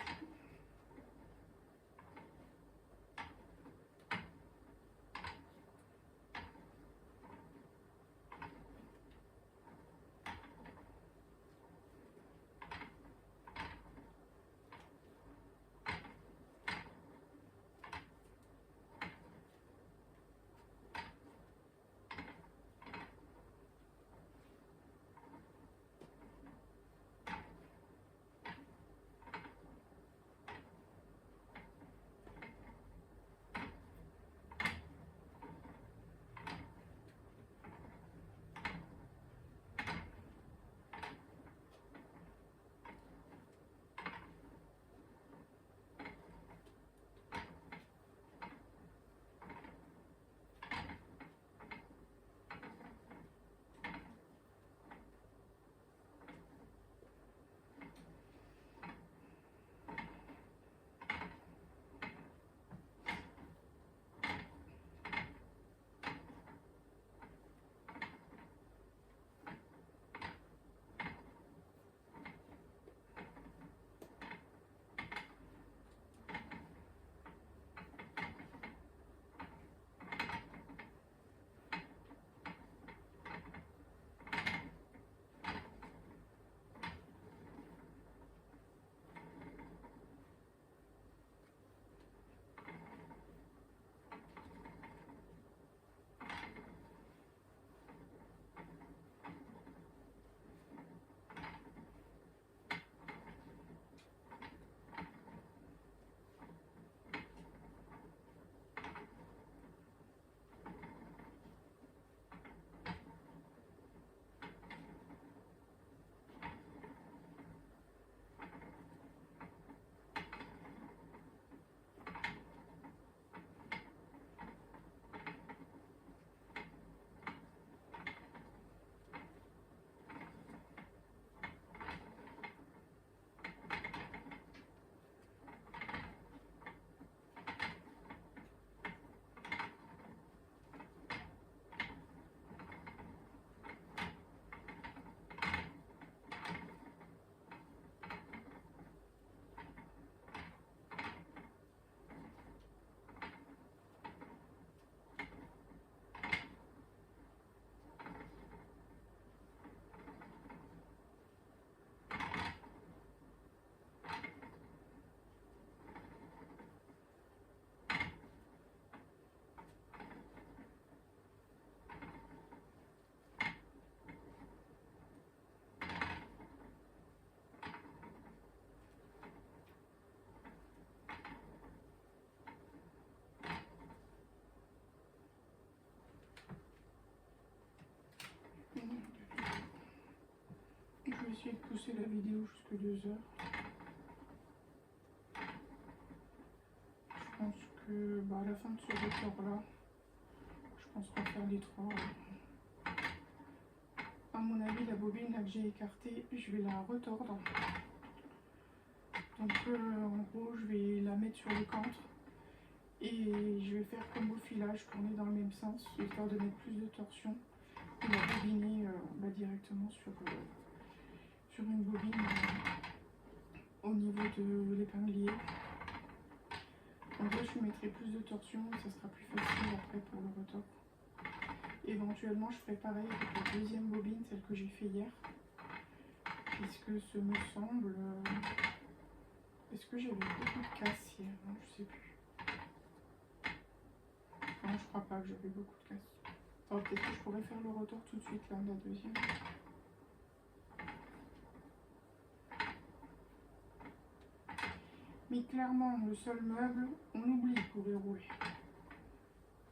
Je vais essayer de pousser la vidéo jusqu'à 2 heures. Je pense que à la fin de ce record-là, je pense qu'on va faire les 3. À mon avis, la bobine là, que j'ai écartée, je vais la retordre. Donc en gros, je vais la mettre sur le centre et je vais faire comme au filage, tourner dans le même sens, histoire de mettre plus de torsion et la bobiner directement sur une bobine au niveau de l'épinglier. En vrai, je mettrai plus de torsion et ça sera plus facile après pour le retord. Éventuellement, je ferai pareil avec la deuxième bobine, celle que j'ai fait hier, puisque ce me semble... Est-ce que j'avais beaucoup de casse hier? Non, je sais plus. Non, je crois pas que j'avais beaucoup de casse. Alors peut-être que je pourrais faire le retour tout de suite là, de la deuxième. Mais clairement, le seul meuble, on oublie pour y rouler.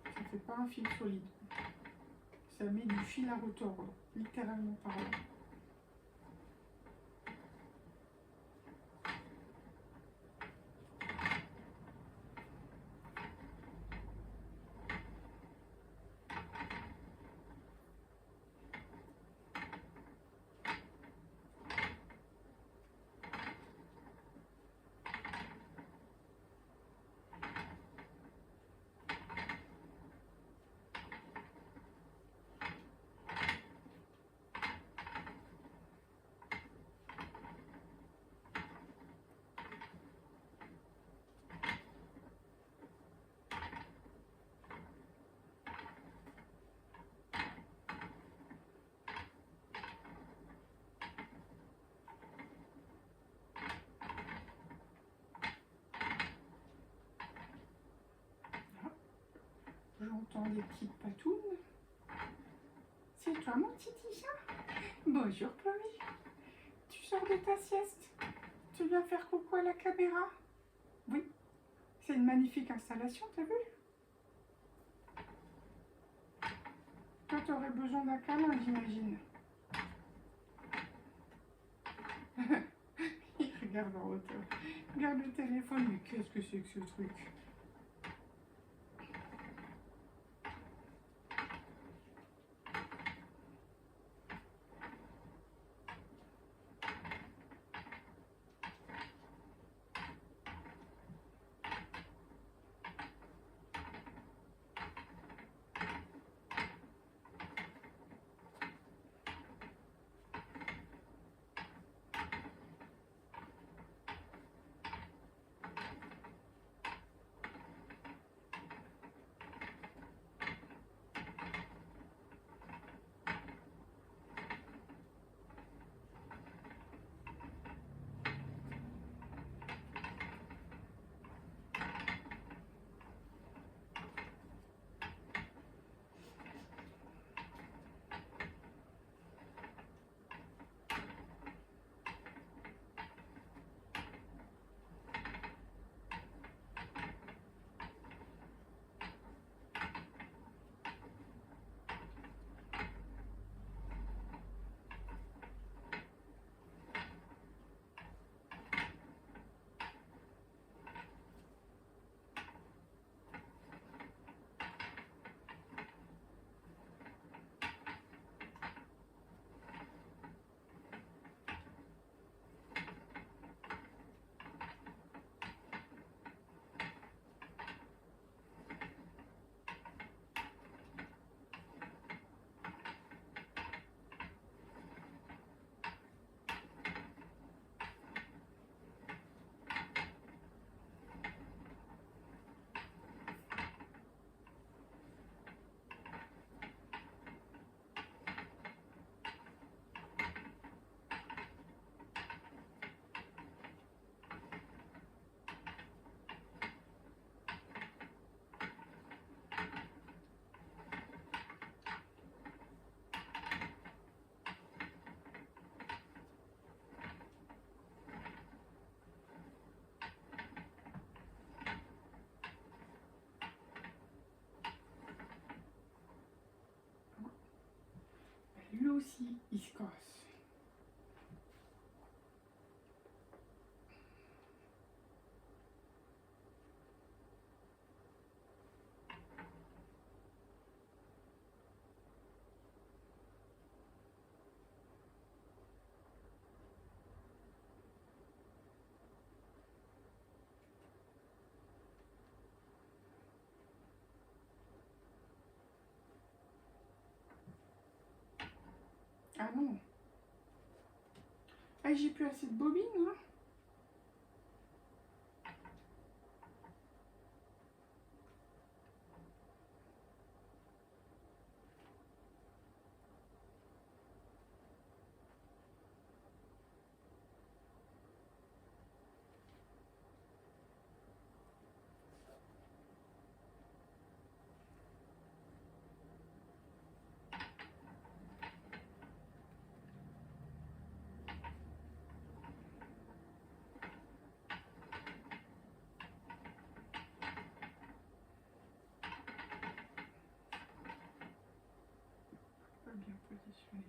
Ça fait pas un fil solide. Ça met du fil à retordre, littéralement parlant. entend des petites patounes. C'est toi mon petit chat? Bonjour Chloé. Tu sors de ta sieste? Tu viens faire coucou à la caméra? Oui, c'est une magnifique installation, t'as vu? Toi, t'aurais besoin d'un câlin, j'imagine. Il regarde en hauteur. Regarde le téléphone, mais qu'est-ce que c'est que ce truc? Lui aussi, il se casse. Ah non. Ah, j'ai plus assez de bobines, hein. Pas bien positionné.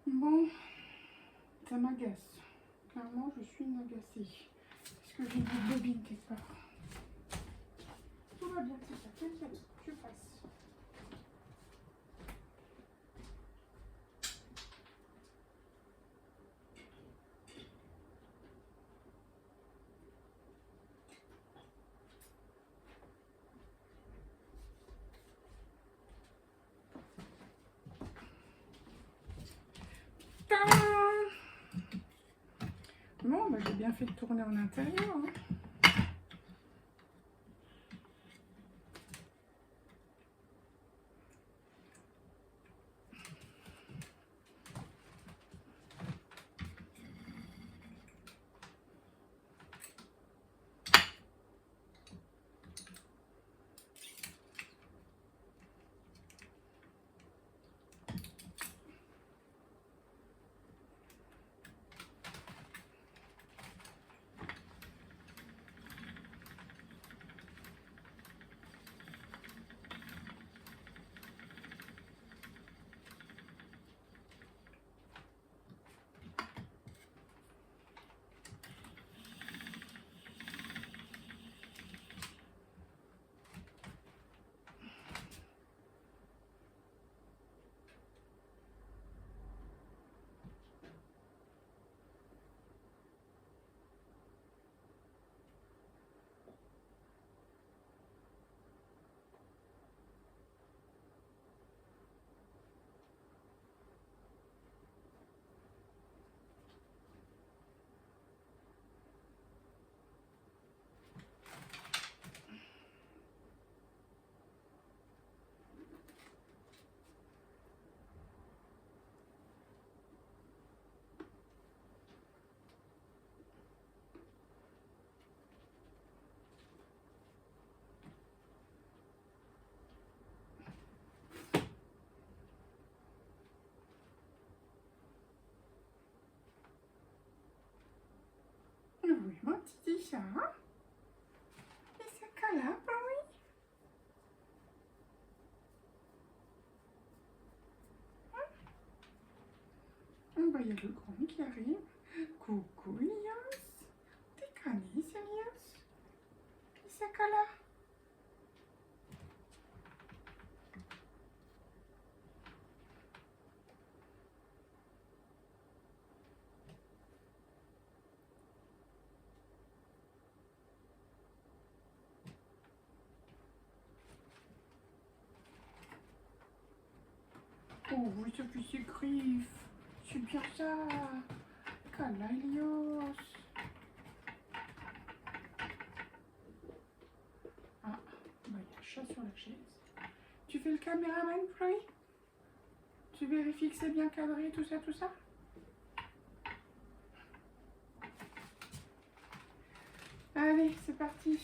Bon, ça m'agace. Clairement, je suis une agacée. Est-ce que j'ai une bobine quelque part? Tout va bien, c'est ça. T'inquiète, je passe. Bon, bah, j'ai bien fait de tourner en intérieur. Hein. Oui, mon petit chat. Et ça calabre, oui. Bah, il y a le grand qui arrive. Coucou, Lios. T'es cané, c'est Lios. Et ça calabre. Oh, oui, c'est plus ses griffes. C'est bien ça. Cala, Lios. Ah, bah, il y a un chat sur la chaise. Tu fais le caméraman, Chloé? Tu vérifies que c'est bien cadré, tout ça, tout ça? Allez, c'est parti.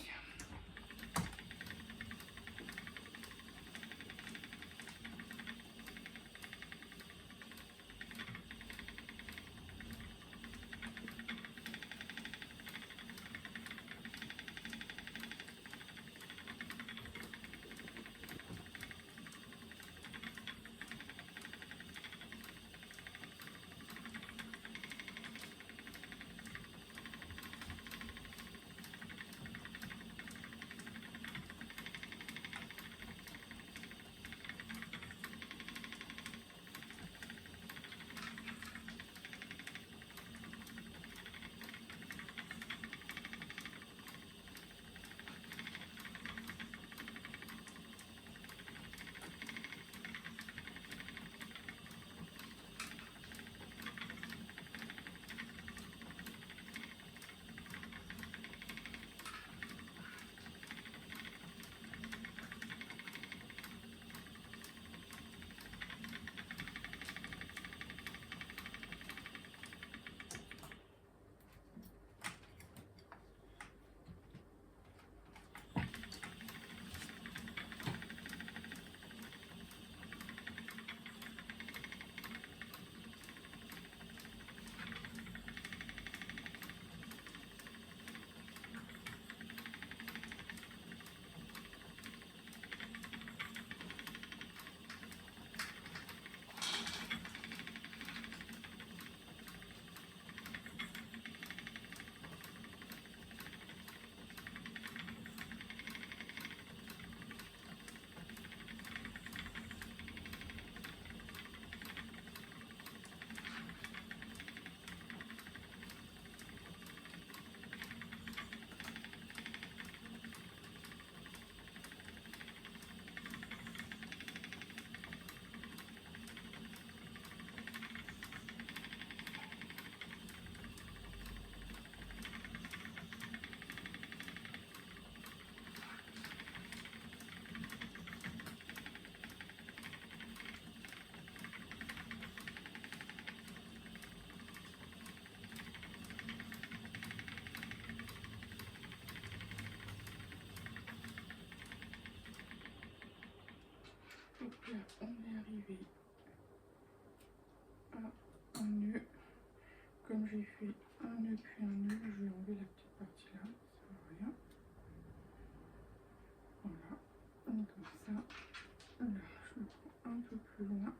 là, on est arrivé à un nœud. Comme j'ai fait un nœud puis un nœud, je vais enlever la petite partie là, ça sert à rien. Voilà, et comme ça, là, je le prends un peu plus loin.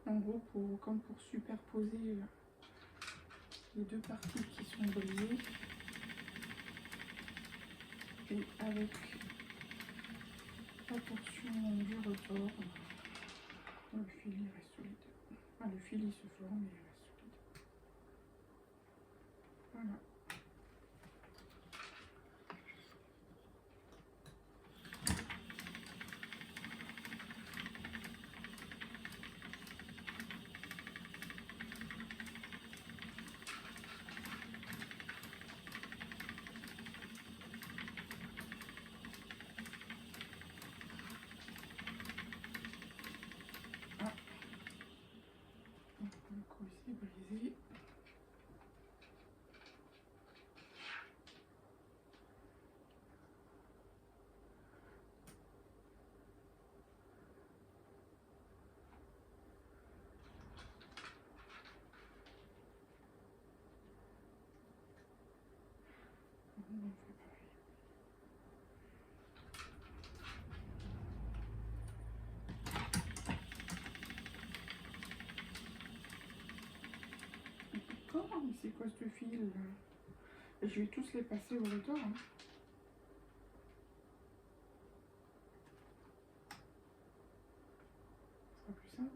En gros, comme pour superposer les deux parties qui sont brisées. Et avec la portion du rebord, le fil il reste solide. Enfin, le fil il se forme et il reste solide. Voilà. Ah. Donc, le coup c'est brisé. On fait pareil. Comment? Mais c'est quoi ce fil là? Et je vais tous les passer au retour. Hein. Ce sera plus simple.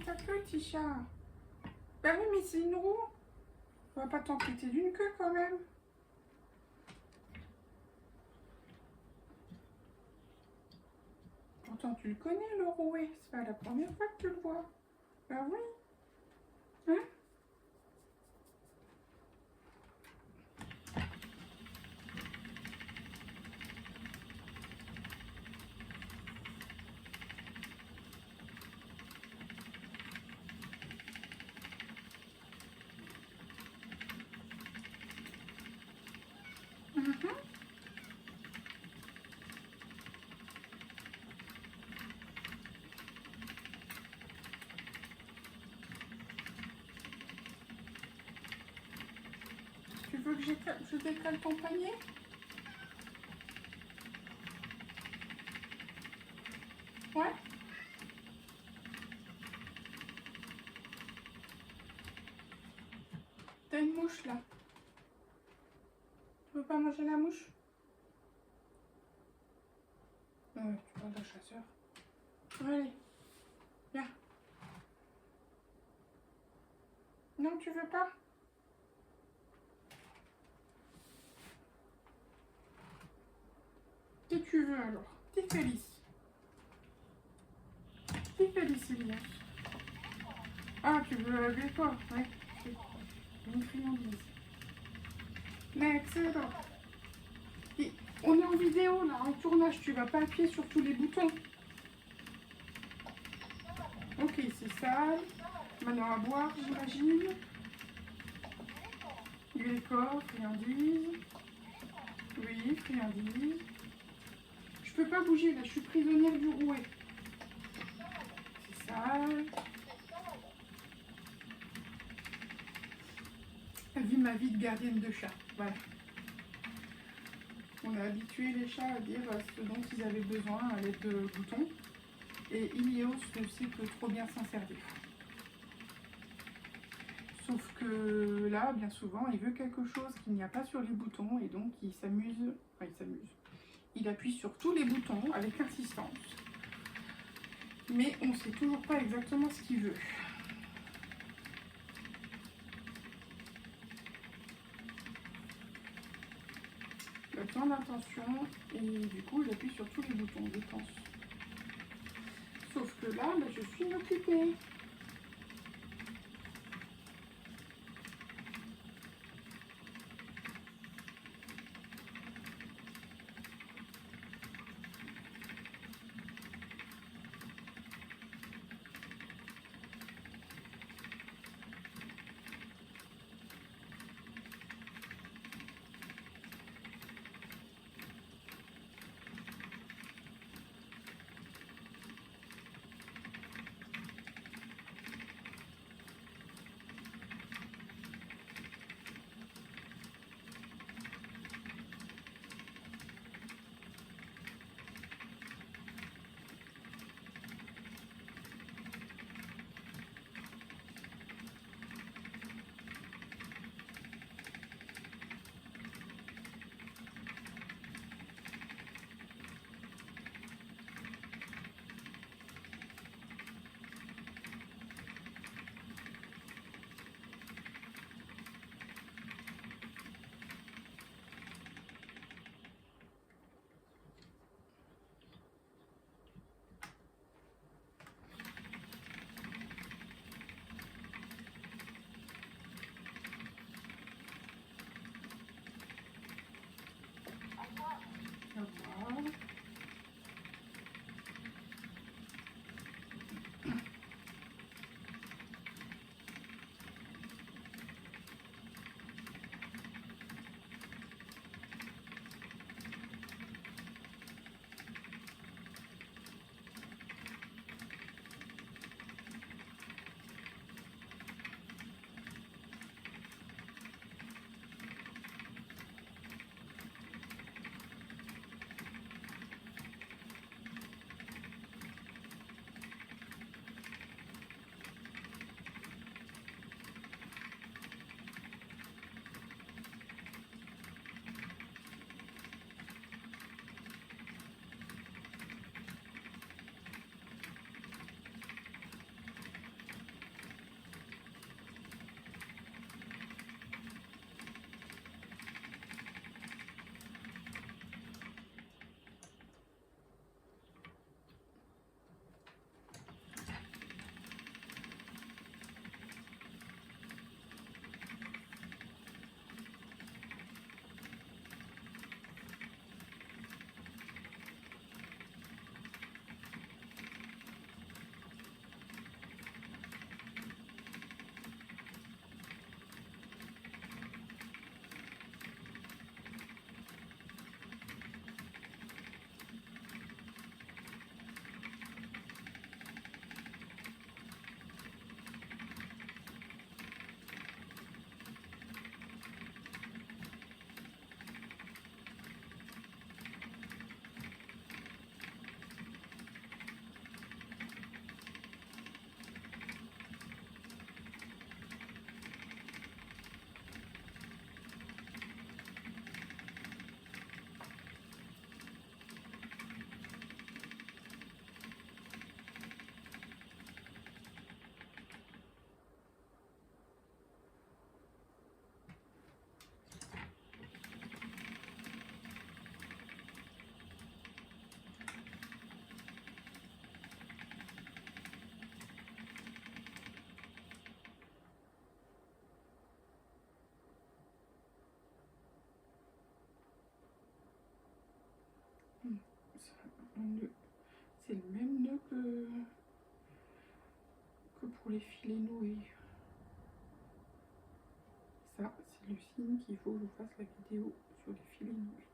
ta queue, Tisha. Bah oui, mais c'est une roue. On va pas t'amputer d'une queue quand même. Pourtant, tu le connais, le rouet. C'est pas la première fois que tu le vois. Bah oui. Hein? Mhm. Tu veux que je décale ton panier? Ouais. T'as une mouche là. Tu veux pas manger la mouche? Ouais, tu parles d'un chasseur. Allez, viens. Non, tu veux pas? Si tu veux alors. T'es Félice. T'es Félice, Elias. Ah, tu veux avec toi? Ouais. C'est une friandise. Mais excellent. Et on est en vidéo là, en tournage. Tu vas pas appuyer sur tous les boutons. Ok, c'est sale. Maintenant à boire, j'imagine. Du décor, friandise. Oui, friandise. Je peux pas bouger là, je suis prisonnière du rouet. C'est sale. Elle vit ma vie de gardienne de chat. Voilà. On a habitué les chats à dire ce dont ils avaient besoin à l'aide de boutons. Et Ilios ne sait que trop bien s'en servir. Sauf que là, bien souvent, il veut quelque chose qu'il n'y a pas sur les boutons et donc il s'amuse. Enfin, il s'amuse. Il appuie sur tous les boutons avec insistance. Mais on ne sait toujours pas exactement ce qu'il veut. Le temps d'attention et du coup, il appuie sur tous les boutons, je pense. Sauf que là, bah, je suis occupée. un nœud. C'est le même nœud que pour les filets noués. Ça, c'est le signe qu'il faut que je fasse la vidéo sur les filets noués.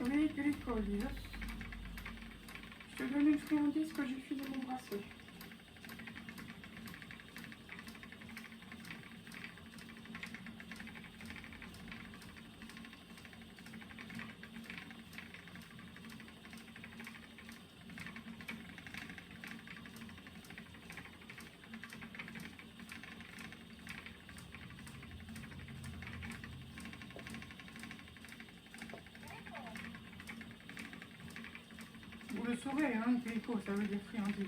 Oui, Glycolius. Je te donne une friandise que j'ai filé mon bracelet. Vous le saurez, hein, Glyco, ça veut dire friandise.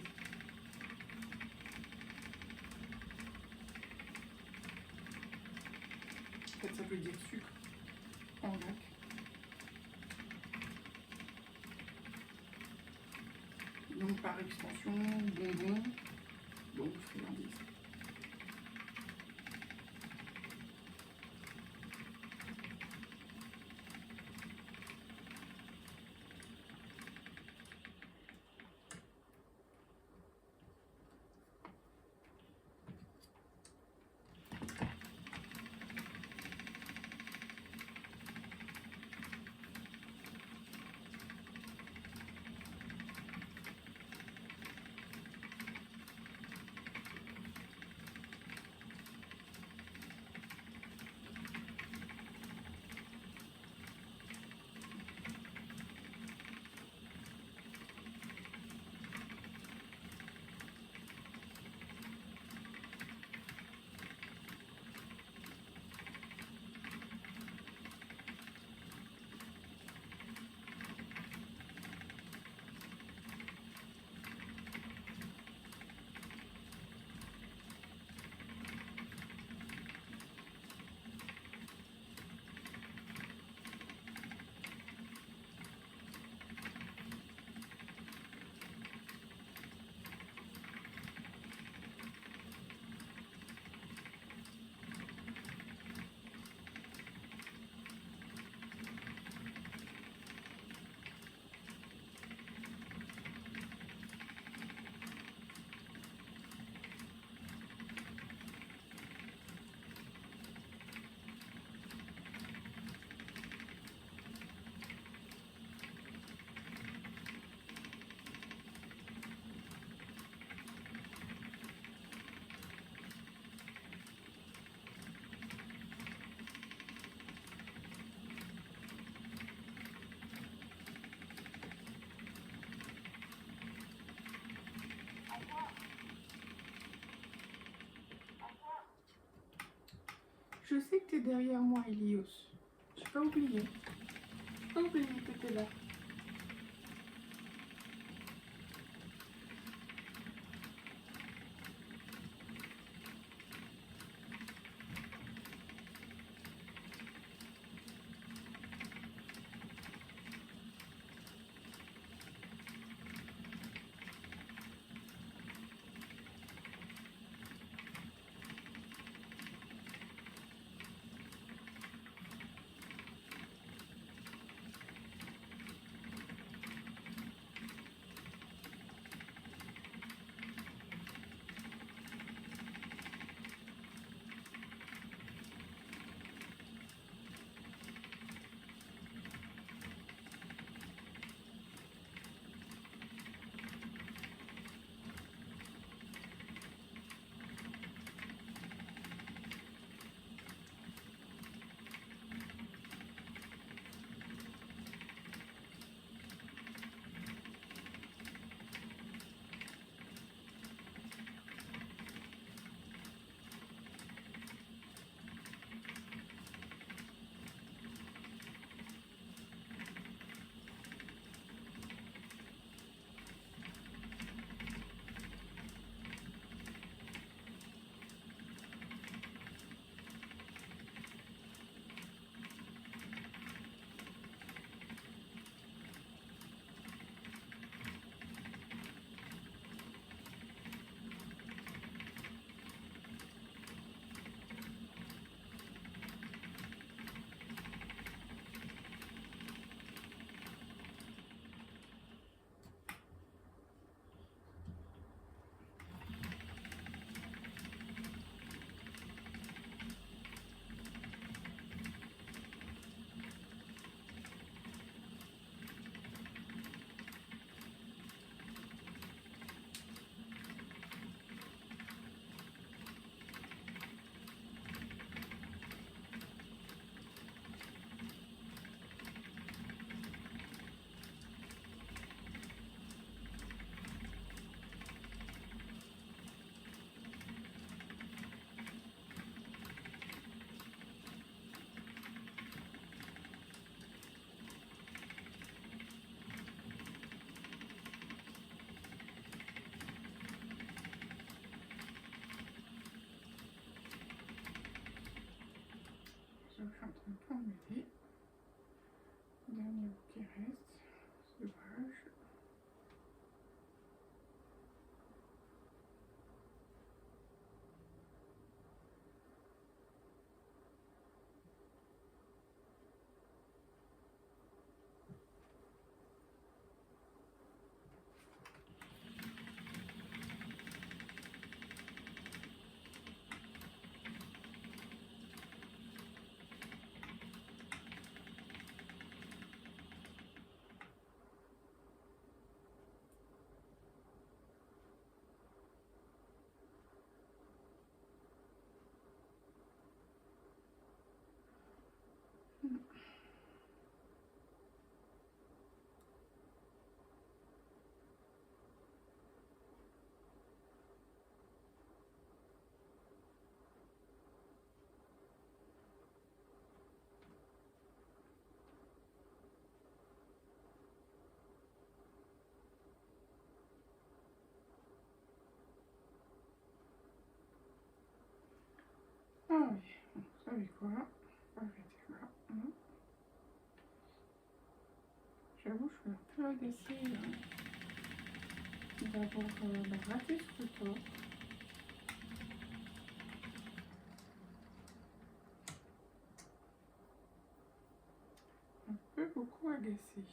En fait, ça veut dire sucre en grec. Donc par extension, bonbon, donc friandise. Je sais que tu es derrière moi, Elios. Je n'ai pas oublié. Je n'ai pas oublié que tu étais là. avec quoi? Avec quoi? J'avoue, je suis un peu agacée d'avoir raté ce truc-là. Un peu beaucoup agacée.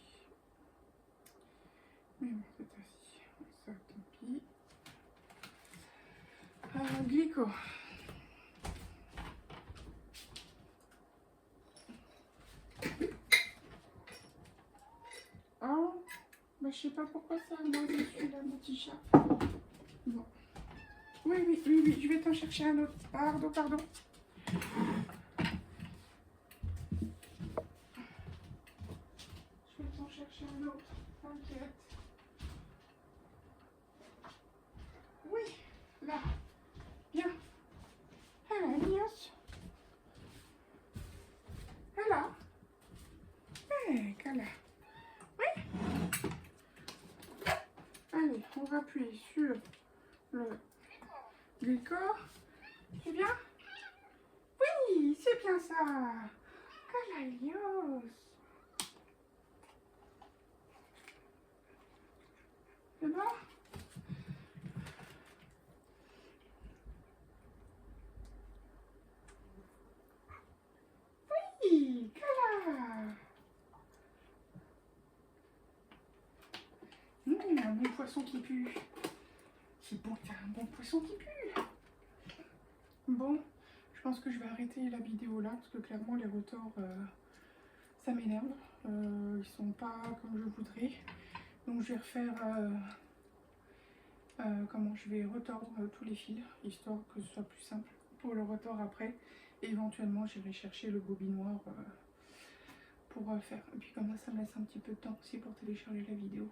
Mais bon, c'est ainsi. Ça, tant pis. Glico. Oh, bah, je sais pas pourquoi ça a mangé celui-là, mon petit chat. Bon. Oui, je vais t'en chercher un autre. Pardon. Je vais t'en chercher un autre. T'inquiète. Oui, là. Viens. Allez, Mios. Voilà. Hey, Kala. Oui. Allez, on va appuyer sur le décor. C'est bien? Oui, c'est bien ça. Kalalios. C'est bon? Oui, Kala. Un bon poisson qui pue. C'est bon, t'as un bon poisson qui pue. Bon, je pense que je vais arrêter la vidéo là parce que clairement les retours ça m'énerve. Ils sont pas comme je voudrais. Donc je vais refaire comment je vais retordre tous les fils histoire que ce soit plus simple pour le retord après. Et éventuellement j'irai chercher le bobinoir pour faire. Et puis comme ça me laisse un petit peu de temps aussi pour télécharger la vidéo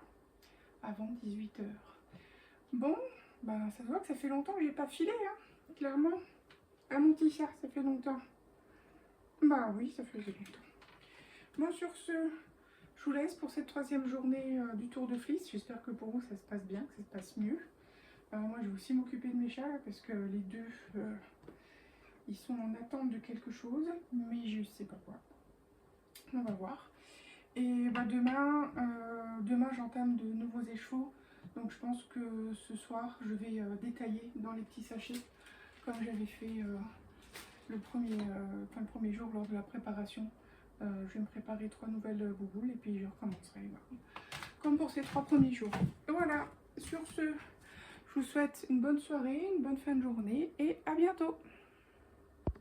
avant 18 h. Bon, bah ça se voit que ça fait longtemps que j'ai pas filé, hein, clairement. Ah mon petit chat, ça fait longtemps. Bah oui, ça faisait longtemps. Bon, sur ce, je vous laisse pour cette 3e journée du Tour de Fliss. J'espère que pour vous ça se passe bien, que ça se passe mieux. Moi je vais aussi m'occuper de mes chats là, parce que les deux, ils sont en attente de quelque chose, mais je sais pas quoi. On va voir. Et bah demain j'entame de nouveaux échevaux. Donc je pense que ce soir je vais détailler dans les petits sachets comme j'avais fait le premier jour lors de la préparation. Je vais me préparer 3 nouvelles bouboules et puis je recommencerai comme pour ces 3 premiers jours. Et voilà, sur ce, je vous souhaite une bonne soirée, une bonne fin de journée et à bientôt.